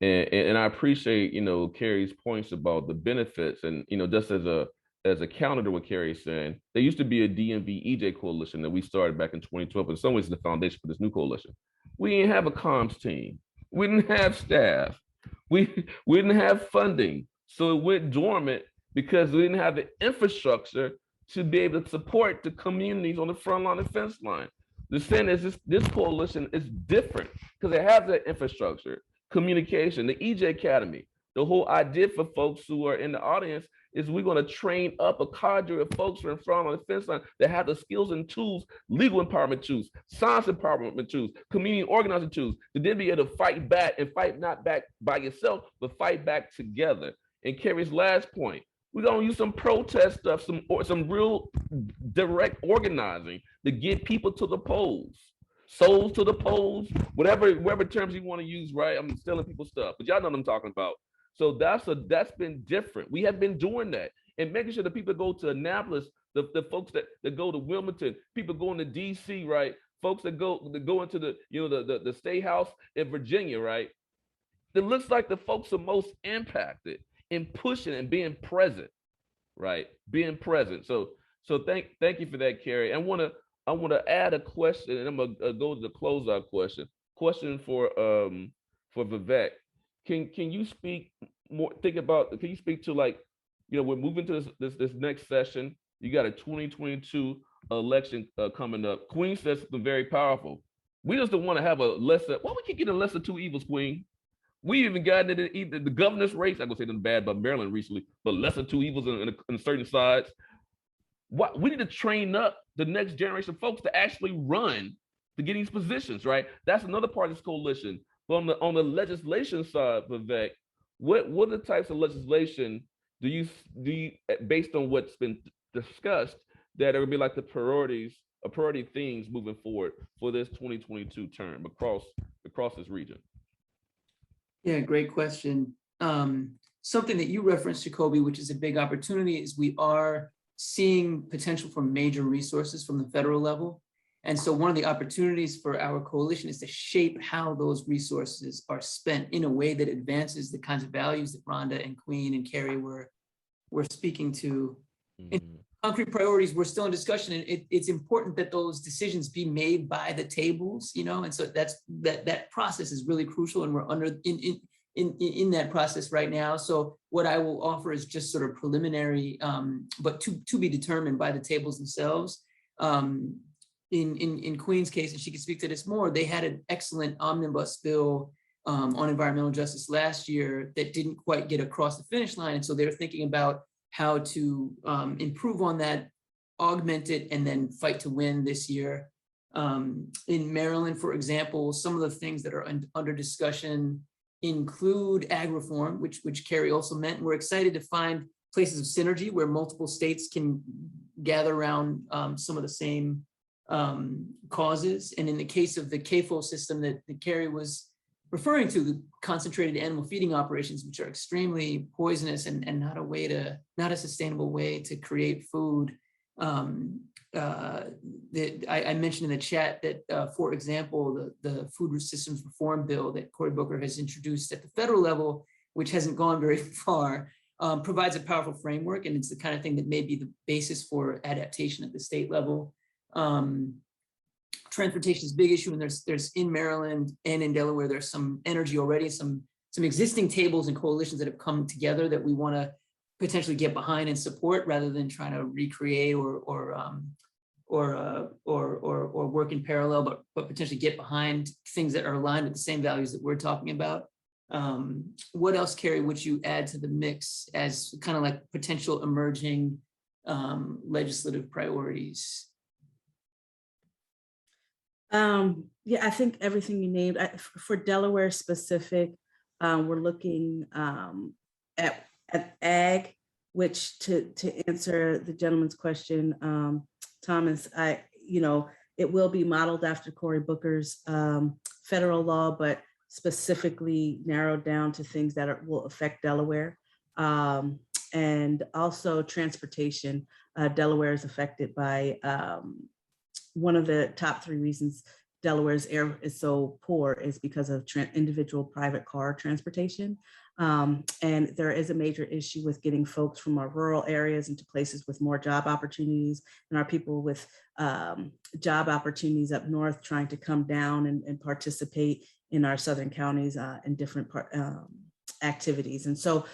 And I appreciate, Kerri's points about the benefits and, just as a counter to what Kerri is saying, there used to be a DMV EJ coalition that we started back in 2012, but in some ways the foundation for this new coalition. We didn't have a comms team. We didn't have staff. We didn't have funding. So it went dormant because we didn't have the infrastructure to be able to support the communities on the front line and fence line. The thing is, this coalition is different because it has that infrastructure, communication, the EJ Academy. The whole idea for folks who are in the audience is we're going to train up a cadre of folks from front on the fence line that have the skills and tools, legal empowerment tools, science empowerment tools, community organizing tools, to then be able to fight back and fight not back by yourself, but fight back together. And Kerri's last point, we're going to use some protest stuff, some real direct organizing to get people to the polls, souls to the polls, whatever terms you want to use, right? I'm stealing people's stuff, but y'all know what I'm talking about. So that's been different. We have been doing that and making sure that people go to Annapolis, the folks that go to Wilmington, people going to DC, right? Folks that go into the State House in Virginia, right? It looks like the folks are most impacted in pushing and being present, right? Being present. So thank you for that, Kerri. I want to add a question, and I'm gonna go to the closeout question. Question for Vivek. Can you speak more? Can you speak to, like, we're moving to this next session. You got a 2022 election coming up. Queen says something very powerful. We just don't want to have a lesser. Well, we can get a lesser two evils, Queen. We even got into the governor's race. I'm gonna say nothing bad about Maryland recently, but lesser two evils in certain sides. What we need to train up the next generation of folks to actually run to get these positions, right? That's another part of this coalition. But on the legislation side, Vivek, what are the types of legislation do you based on what's been discussed that are gonna be like the priority things moving forward for this 2022 term across this region? Yeah, great question. Something that you referenced, Sacoby, which is a big opportunity, is we are seeing potential for major resources from the federal level. And so one of the opportunities for our coalition is to shape how those resources are spent in a way that advances the kinds of values that Rhonda and Queen and Kerri were speaking to. Mm-hmm. Concrete priorities, we're still in discussion, and it's important that those decisions be made by the tables, and so that process is really crucial, and we're in that process right now. So what I will offer is just sort of preliminary, but to be determined by the tables themselves. in Queen's case, and she can speak to this more, they had an excellent omnibus bill on environmental justice last year that didn't quite get across the finish line. And so they're thinking about how to improve on that, augment it, and then fight to win this year. In Maryland, for example, some of the things that are under discussion include ag reform, which Kerri also meant. We're excited to find places of synergy where multiple states can gather around some of the same causes. And in the case of the Cafos system that Kerri was referring to, the concentrated animal feeding operations, which are extremely poisonous and not a sustainable way to create food. I mentioned in the chat that, for example, the Food Systems Reform Bill that Cory Booker has introduced at the federal level, which hasn't gone very far, provides a powerful framework, and it's the kind of thing that may be the basis for adaptation at the state level. Transportation is a big issue, and there's in Maryland and in Delaware, there's some energy already, some existing tables and coalitions that have come together that we want to potentially get behind and support, rather than trying to recreate or work in parallel, but potentially get behind things that are aligned with the same values that we're talking about. What else, Kerri, would you add to the mix as kind of like potential emerging legislative priorities? Yeah, I think everything you named. For Delaware specific, we're looking at ag, which to answer the gentleman's question, Thomas, it will be modeled after Cory Booker's federal law, but specifically narrowed down to things that will affect Delaware. And also transportation. Delaware is affected by one of the top 3 reasons Delaware's air is so poor is because of individual private car transportation. And there is a major issue with getting folks from our rural areas into places with more job opportunities, and our people with job opportunities up north trying to come down and participate in our southern counties in different activities. And so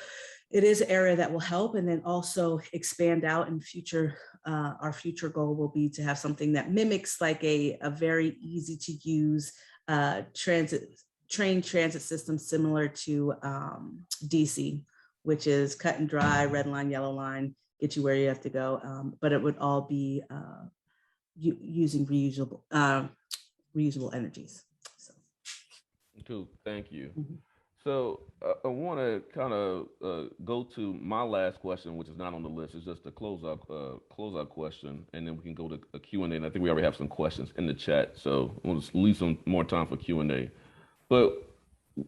it is an area that will help, and then also expand out in future. Our future goal will be to have something that mimics like a very easy to use train transit system similar to DC, which is cut and dry, red line, yellow line, get you where you have to go. But it would all be using reusable energies. So. Cool, thank you. Mm-hmm. So I want to kind of go to my last question, which is not on the list. It's just a closeout question, and then we can go to a Q&A. And I think we already have some questions in the chat, so we'll just leave some more time for Q&A. But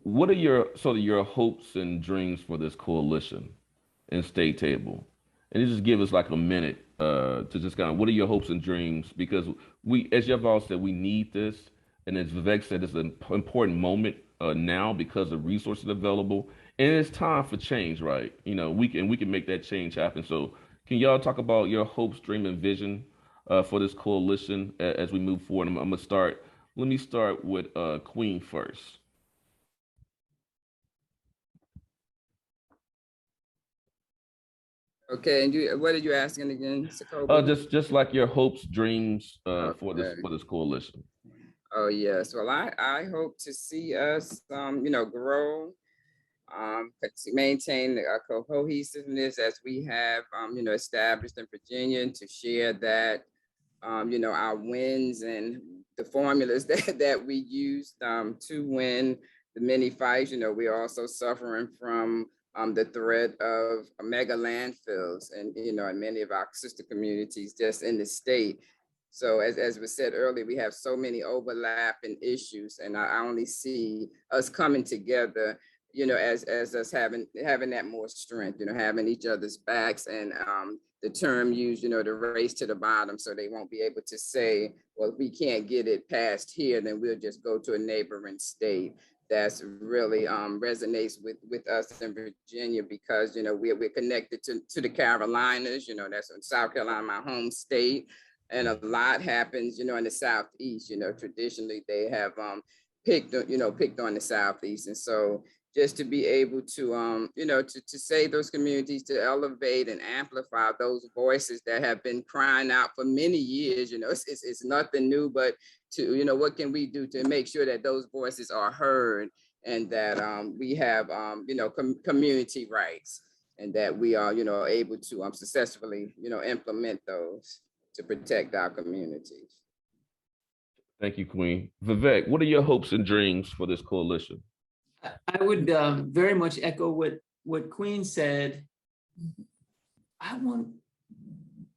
what are your hopes and dreams for this coalition and state table? And you just give us like a minute to just kind of, what are your hopes and dreams? Because we, as you've all said, we need this, and as Vivek said, it's an important moment now because of resources available, and it's time for change, right? We can make that change happen. So can y'all talk about your hopes, dream, and vision for this coalition as we move forward? I'm gonna start. Let me start with Queen first. Okay, and what are you asking again, Sacoby? Just like your hopes, dreams for this coalition. Oh yes, well I hope to see us grow, maintain a cohesiveness as we have established in Virginia, and to share that our wins and the formulas that we used to win the many fights. We're also suffering from the threat of mega landfills and in many of our sister communities just in the state. So as was said earlier, we have so many overlapping issues, and I only see us coming together, as us having that more strength, having each other's backs, and the term used, the race to the bottom, so they won't be able to say, well, if we can't get it passed here, then we'll just go to a neighboring state. That's really resonates with us in Virginia, because, we're connected to the Carolinas, that's in South Carolina, my home state. And a lot happens, in the Southeast. Traditionally they have picked on the Southeast. And so just to be able to, to save those communities, to elevate and amplify those voices that have been crying out for many years. It's nothing new, but to, what can we do to make sure that those voices are heard and that we have, community rights and that we are, able to successfully, implement those to protect our communities. Thank you, Queen. Vivek, what are your hopes and dreams for this coalition? I would very much echo what Queen said. I want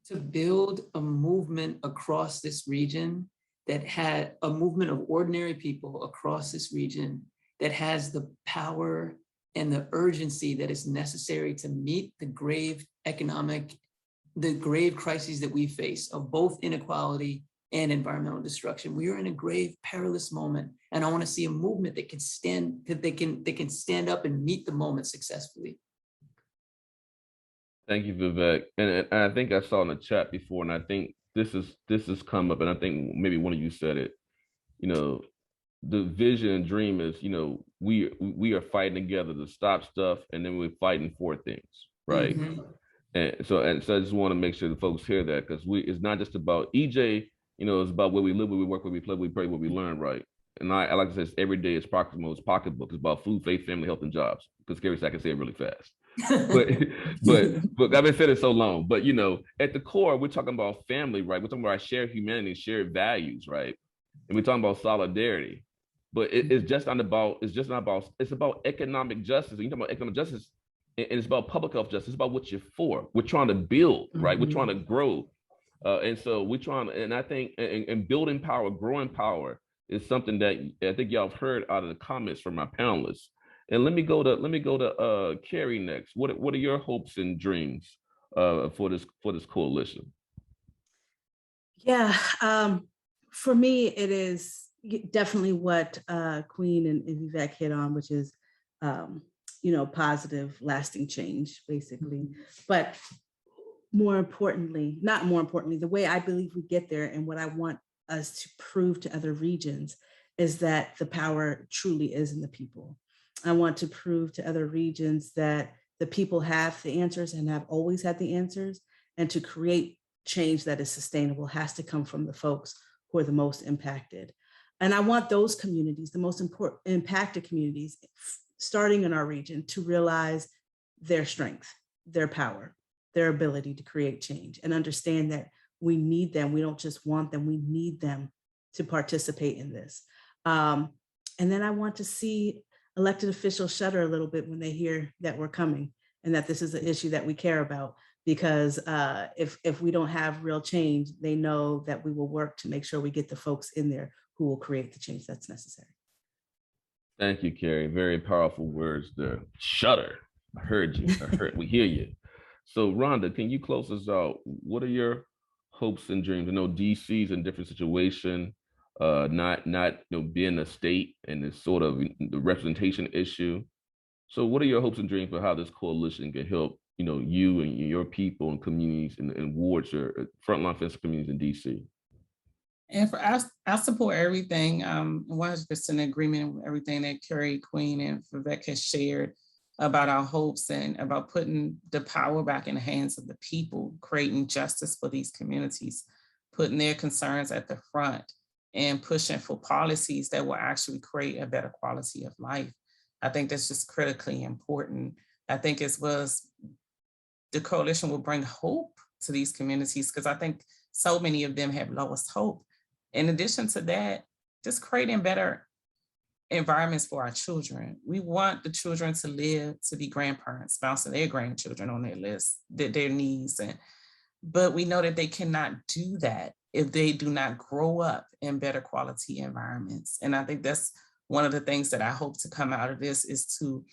to build a movement across this region that had a movement of ordinary people across this region that has the power and the urgency that is necessary to meet the grave crises that we face of both inequality and environmental destruction. We are in a grave, perilous moment, and I want to see a movement that can stand up and meet the moment successfully. Thank you, Vivek. And I think I saw in the chat before, and I think this has come up, and I think maybe one of you said it. The vision and dream is, we are fighting together to stop stuff, and then we're fighting for things, right? Mm-hmm. And so I just want to make sure the folks hear that, because it's not just about EJ. It's about where we live, where we work, where we play, where we pray, where we learn, right? And I like to say, every day is Proximo's pocketbook. It's about food, faith, family, health, and jobs. Because Kerri said I can say it really fast. but I've been saying it so long. But at the core, we're talking about family, right? We're talking about our shared humanity, shared values, right? And we're talking about solidarity. But it's about economic justice. And you talk about economic justice, and it's about public health justice. It's about what you're for. We're trying to build, right? We're trying to grow. And so we're trying, and I think, and building power, growing power is something that I think y'all have heard out of the comments from my panelists. And let me go to Kerri next. What are your hopes and dreams for this coalition? Yeah, for me, it is definitely what Queen and Vivek hit on, which is positive, lasting change, basically. But not more importantly, the way I believe we get there and what I want us to prove to other regions is that the power truly is in the people. I want to prove to other regions that the people have the answers and have always had the answers, and to create change that is sustainable has to come from the folks who are the most impacted. And I want those communities, the most important impacted communities, starting in our region, to realize their strength, their power, their ability to create change, and understand that we need them. We don't just want them, we need them to participate in this. And then I want to see elected officials shudder a little bit when they hear that we're coming and that this is an issue that we care about, because if we don't have real change, they know that we will work to make sure we get the folks in there who will create the change that's necessary. Thank you, Kerri. Very powerful words there. Shudder. I heard you. We hear you. So Rhonda, can you close us out? What are your hopes and dreams? I know DC's in a different situation, not being a state, and it's sort of the representation issue. So what are your hopes and dreams for how this coalition can help, you and your people and communities and wards or frontline fence communities in DC? And for us, I support everything, 100% in agreement with everything that Kerri, Queen, and Vivek has shared about our hopes and about putting the power back in the hands of the people, creating justice for these communities, putting their concerns at the front, and pushing for policies that will actually create a better quality of life. I think that's just critically important. I think as well as the coalition will bring hope to these communities, because I think so many of them have lost hope. In addition to that, just creating better environments for our children. We want the children to live to be grandparents, bouncing their grandchildren on their list, their needs. But we know that they cannot do that if they do not grow up in better quality environments. And I think that's one of the things that I hope to come out of this, is to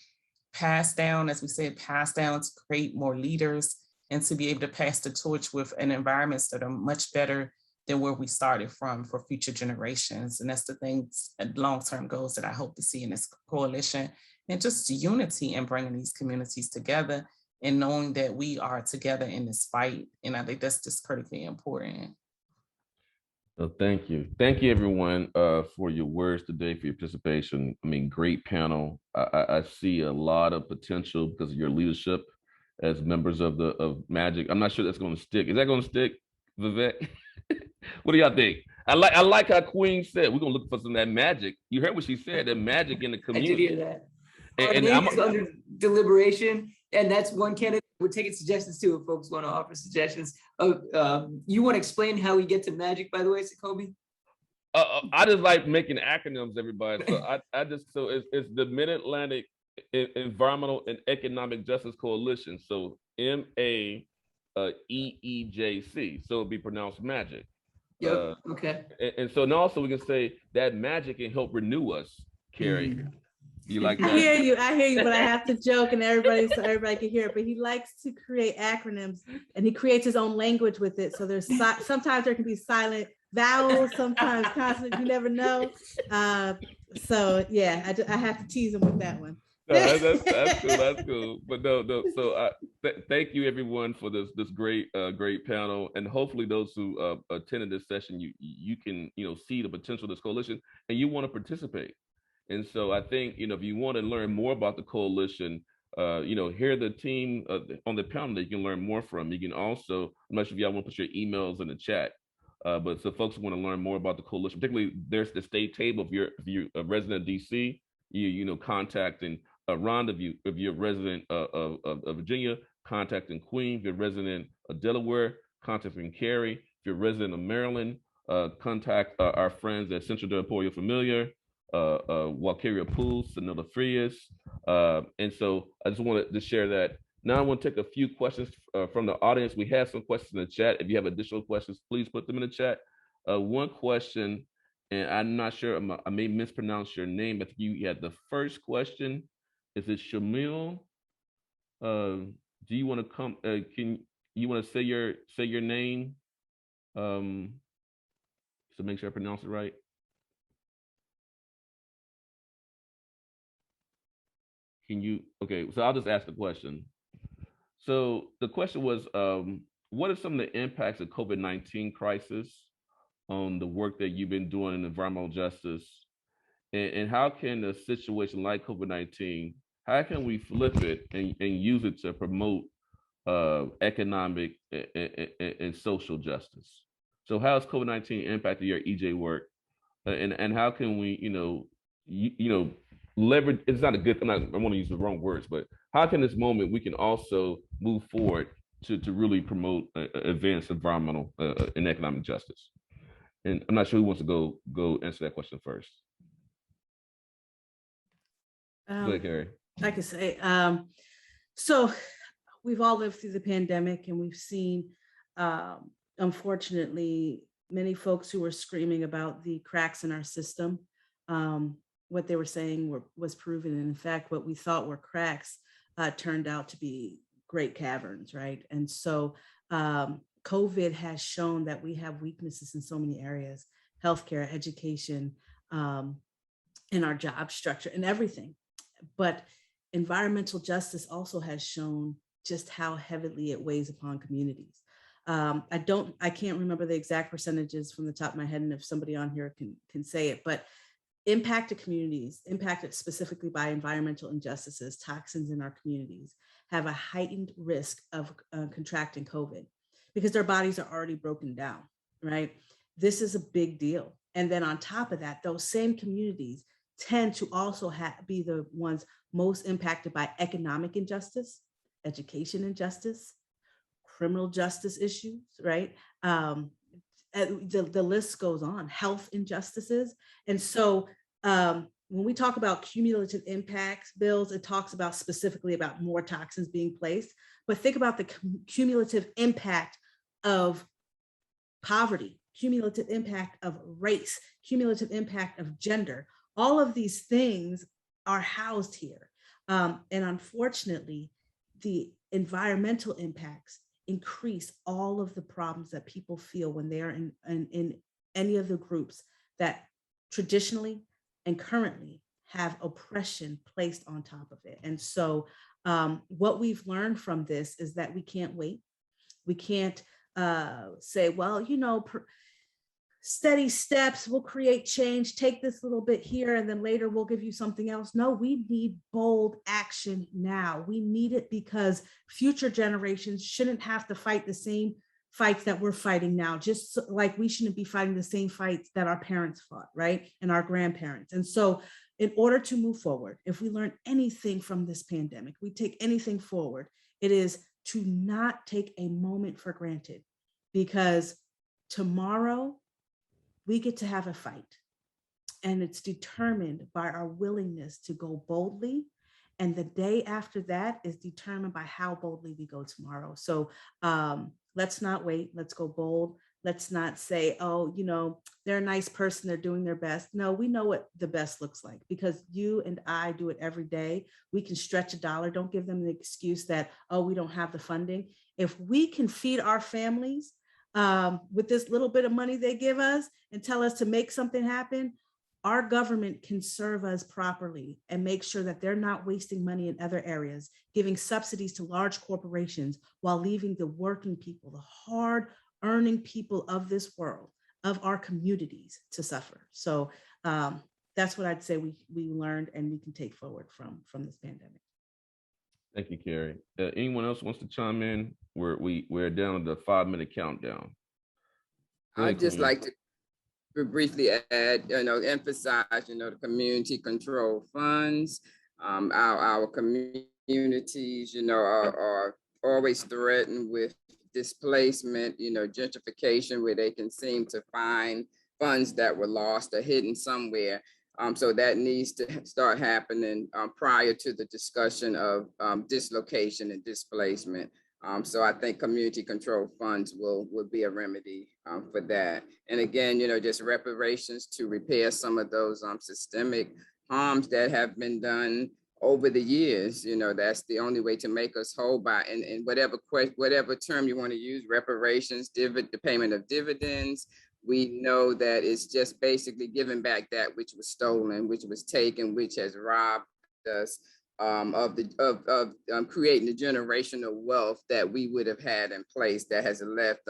pass down, as we said, to create more leaders and to be able to pass the torch with an environments that are much better than where we started from for future generations. And that's the things, long-term goals that I hope to see in this coalition, and just unity and bringing these communities together and knowing that we are together in this fight. And I think that's just critically important. Thank you. Thank you, everyone, for your words today, for your participation. I mean, great panel. I see a lot of potential because of your leadership as members of MAEEJC. I'm not sure that's going to stick. Is that going to stick, Vivek? What do y'all think? I like how Queen said we're going to look for some of that magic. You heard what she said, that magic in the community. I did hear that. And Our name is under deliberation, and that's one candidate. We're taking suggestions too if folks want to offer suggestions. You want to explain how we get to magic, by the way, Sacoby? I just like making acronyms, everybody. So so it's the Mid-Atlantic Environmental and Economic Justice Coalition. So MAEEJC. So it'd be pronounced magic. Yep. Okay. And so now also we can say that magic can help renew us, Kerri. Mm-hmm. You like that? I hear you, but I have to joke and so everybody can hear it. But he likes to create acronyms and he creates his own language with it. So there's sometimes there can be silent vowels, sometimes consonants, you never know. So yeah, I have to tease him with that one. No, that's cool. That's cool. But no. So thank you everyone for this great panel, and hopefully those who attended this session, you can see the potential of this coalition and you want to participate. And so I think if you want to learn more about the coalition, hear the team on the panel that you can learn more from. You can also, I'm not sure if y'all want to put your emails in the chat, but so folks who want to learn more about the coalition, particularly there's the state table. If you're a resident of DC, contacting Rhonda. If you're a resident of Virginia, contacting Queen. If you're a resident of Delaware, contacting Kerri. If you're a resident of Maryland, contact our friends at Centro de Apoyo Familia, Walkeria Pools, Sunilda Frias. And so I just wanted to share that. Now I want to take a few questions from the audience. We have some questions in the chat. If you have additional questions, please put them in the chat. One question, and I'm not sure, I may mispronounce your name, but you had the first question. Is it Shamil? Do you want to come? Can you want to say your name? So make sure I pronounce it right. Can you? Okay, so I'll just ask the question. So the question was, what are some of the impacts of COVID-19 crisis on the work that you've been doing in environmental justice? And how can a situation like COVID-19, how can we flip it and use it to promote economic and social justice? So how has COVID-19 impacted your EJ work? And how can we, leverage, it's not a good, I want to use the wrong words, but how can this moment we can also move forward to really promote advanced environmental and economic justice? And I'm not sure who wants to go answer that question first. Go ahead, Kerri. I could say, so we've all lived through the pandemic and we've seen, unfortunately, many folks who were screaming about the cracks in our system. What they were saying was proven. And in fact, what we thought were cracks turned out to be great caverns, right? And so COVID has shown that we have weaknesses in so many areas, healthcare, education, in our job structure and everything. But environmental justice also has shown just how heavily it weighs upon communities. I can't remember the exact percentages from the top of my head, and if somebody on here can say it, but impacted communities, impacted specifically by environmental injustices, toxins in our communities, have a heightened risk of contracting COVID because their bodies are already broken down, right? This is a big deal. And then on top of that, those same communities tend to also be the ones most impacted by economic injustice, education injustice, criminal justice issues, right? The list goes on, health injustices. And so when we talk about cumulative impacts bills, it talks about specifically about more toxins being placed, but think about the cumulative impact of poverty, cumulative impact of race, cumulative impact of gender. All of these things are housed here. And unfortunately, the environmental impacts increase all of the problems that people feel when they are in any of the groups that traditionally and currently have oppression placed on top of it. And so what we've learned from this is that we can't wait. We can't say, well, steady steps, we'll create change, take this little bit here, and then later we'll give you something else. No, we need bold action now. We need it because future generations shouldn't have to fight the same fights that we're fighting now, just like we shouldn't be fighting the same fights that our parents fought, right? And our grandparents. And so in order to move forward, if we learn anything from this pandemic, we take anything forward, it is to not take a moment for granted, because tomorrow we get to have a fight, and it's determined by our willingness to go boldly. And the day after that is determined by how boldly we go tomorrow. So let's not wait. Let's go bold. Let's not say, oh, you know, they're a nice person, they're doing their best. No, we know what the best looks like, because you and I do it every day. We can stretch a dollar. Don't give them the excuse that, oh, we don't have the funding. If we can feed our families with this little bit of money they give us and tell us to make something happen, our government can serve us properly and make sure that they're not wasting money in other areas, giving subsidies to large corporations while leaving the working people, the hard earning people of this world, of our communities, to suffer. So that's what I'd say we learned and we can take forward from this pandemic. Thank you, Kerri. Anyone else wants to chime in? We're down to the 5-minute countdown. I'd just like to briefly add, emphasize, the community control funds. Our communities, are always threatened with displacement, gentrification, where they can seem to find funds that were lost or hidden somewhere. So that needs to start happening prior to the discussion of dislocation and displacement. So I think community control funds will be a remedy for that. And again, just reparations to repair some of those systemic harms that have been done over the years. That's the only way to make us whole by, and whatever term you want to use, reparations, the payment of dividends. We know that it's just basically giving back that which was stolen, which was taken, which has robbed us of creating the generational wealth that we would have had in place that has left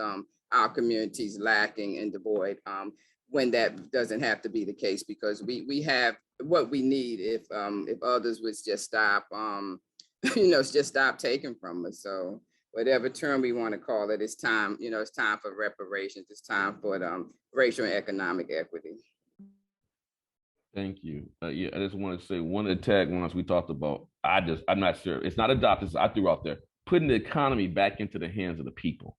our communities lacking and devoid, when that doesn't have to be the case, because we have what we need if others would just stop, just stop taking from us. So whatever term we want to call it, it's time, it's time for reparations. It's time for racial and economic equity. Thank you. Yeah, I just want to say one of the taglines we talked about, I'm not sure, it's not adopted, I threw out there, putting the economy back into the hands of the people.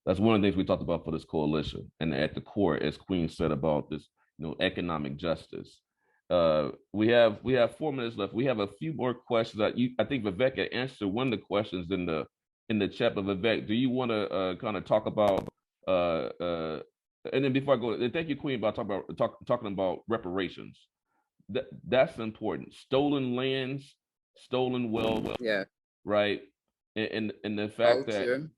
That's one of the things we talked about for this coalition. And at the core, as Queen said about this, economic justice. We have 4 minutes left. We have a few more questions. I think Vivek had answered one of the questions in the chat. But Vivek, do you want to kind of talk about and then before I go, thank you, Queen, about talking about reparations. That's important. Stolen lands, stolen wealth, yeah, right, and the fact that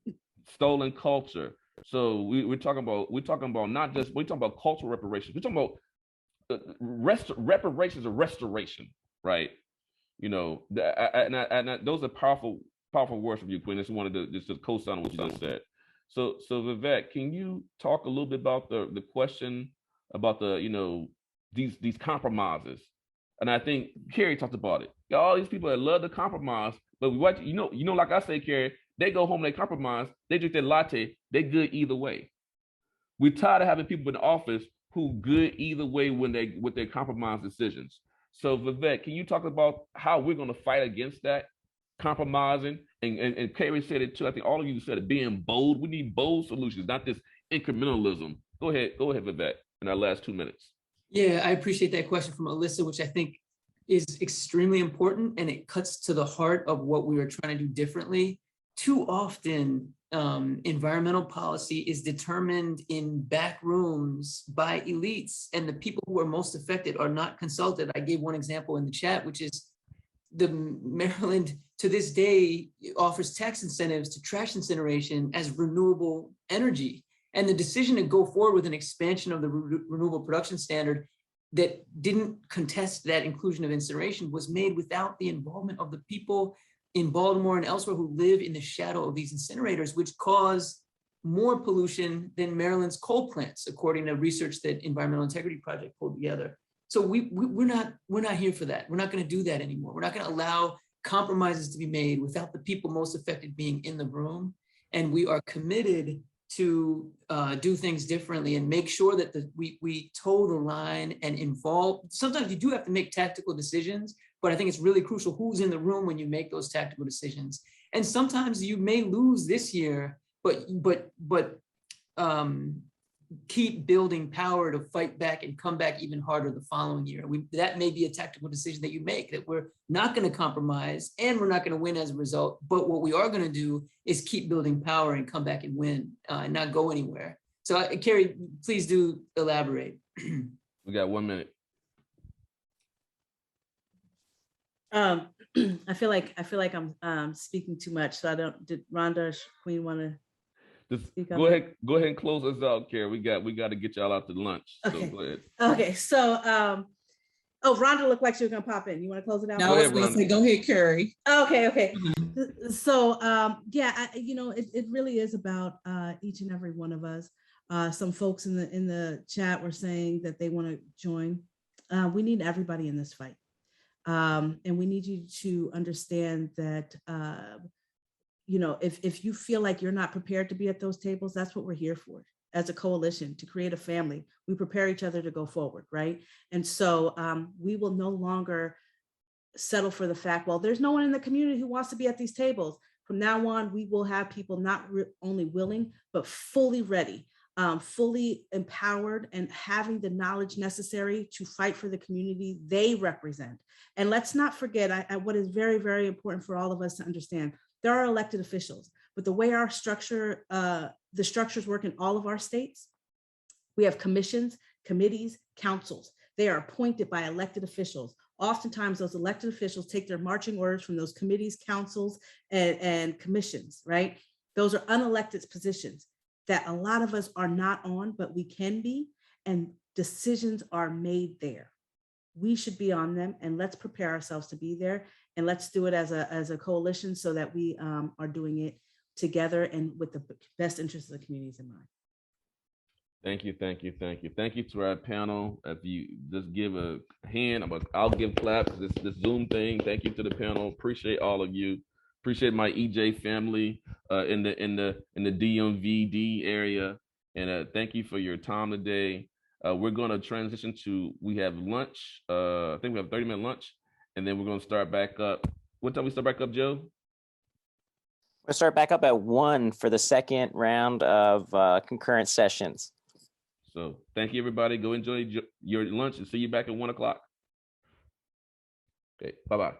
stolen culture. So we're talking about not just, we're talking about cultural reparations. We're talking about reparations or restoration, right? And those are powerful words from you, Queen. I just wanted to just co-sign what you just said. So Vivek, can you talk a little bit about the question about these compromises? And I think Kerri talked about it. All these people that love to compromise, but like I say, Kerri, they go home, they compromise, they drink their latte, they good either way. We're tired of having people in office who good either way with their compromise decisions. So Vivek, can you talk about how we're going to fight against that compromising? And Kerri said it too. I think all of you said it, being bold. We need bold solutions, not this incrementalism. Go ahead, Vivek, in our last 2 minutes. Yeah, I appreciate that question from Alyssa, which I think is extremely important, and it cuts to the heart of what we are trying to do differently. Too often, environmental policy is determined in back rooms by elites, and the people who are most affected are not consulted. I gave one example in the chat, which is the Maryland to this day offers tax incentives to trash incineration as renewable energy. And the decision to go forward with an expansion of the renewable production standard that didn't contest that inclusion of incineration was made without the involvement of the people in Baltimore and elsewhere who live in the shadow of these incinerators, which cause more pollution than Maryland's coal plants, according to research that Environmental Integrity Project pulled together. So we're not here for that. We're not going to do that anymore. We're not going to allow compromises to be made without the people most affected being in the room. And we are committed to do things differently and make sure that we toe the line and involve. Sometimes you do have to make tactical decisions, but I think it's really crucial who's in the room when you make those tactical decisions. And sometimes you may lose this year, but keep building power to fight back and come back even harder the following year. That may be a tactical decision that you make, that we're not going to compromise and we're not going to win as a result. But what we are going to do is keep building power and come back and win and not go anywhere. So Kerri, please do elaborate. We got 1 minute. I feel like I'm speaking too much. So did Rhonda, Queen want to? Just go ahead and close us out, Kerri. We got to get y'all out to lunch. Okay. So go ahead. Okay. So Rhonda looked like she was gonna pop in. You want to close it out? No, I was gonna say, go ahead, Kerri. Okay. So yeah, it really is about each and every one of us. Some folks in the chat were saying that they want to join. We need everybody in this fight. And we need you to understand that if you feel like you're not prepared to be at those tables, that's what we're here for as a coalition, to create a family. We prepare each other to go forward, right? And so we will no longer settle for the fact, well, there's no one in the community who wants to be at these tables. From now on, we will have people not only willing, but fully ready, fully empowered and having the knowledge necessary to fight for the community they represent. And let's not forget what is very, very important for all of us to understand. There are elected officials, but the way our structure, the structures work in all of our states, we have commissions, committees, councils. They are appointed by elected officials. Oftentimes those elected officials take their marching orders from those committees, councils, and commissions, right? Those are unelected positions that a lot of us are not on, but we can be, and decisions are made there. We should be on them, and let's prepare ourselves to be there. And let's do it as a coalition so that we are doing it together and with the best interests of the communities in mind. Thank you. Thank you to our panel. If you just give a hand, I'll give claps. This Zoom thing. Thank you to the panel. Appreciate all of you. Appreciate my EJ family in the DMVD area, and thank you for your time today. We're going to transition to, we have lunch. I think we have a 30-minute lunch. And then we're going to start back up. What time we start back up, Joe? We'll start back up at 1 for the second round of concurrent sessions. So thank you, everybody. Go enjoy your lunch and see you back at 1 o'clock. Okay, bye-bye.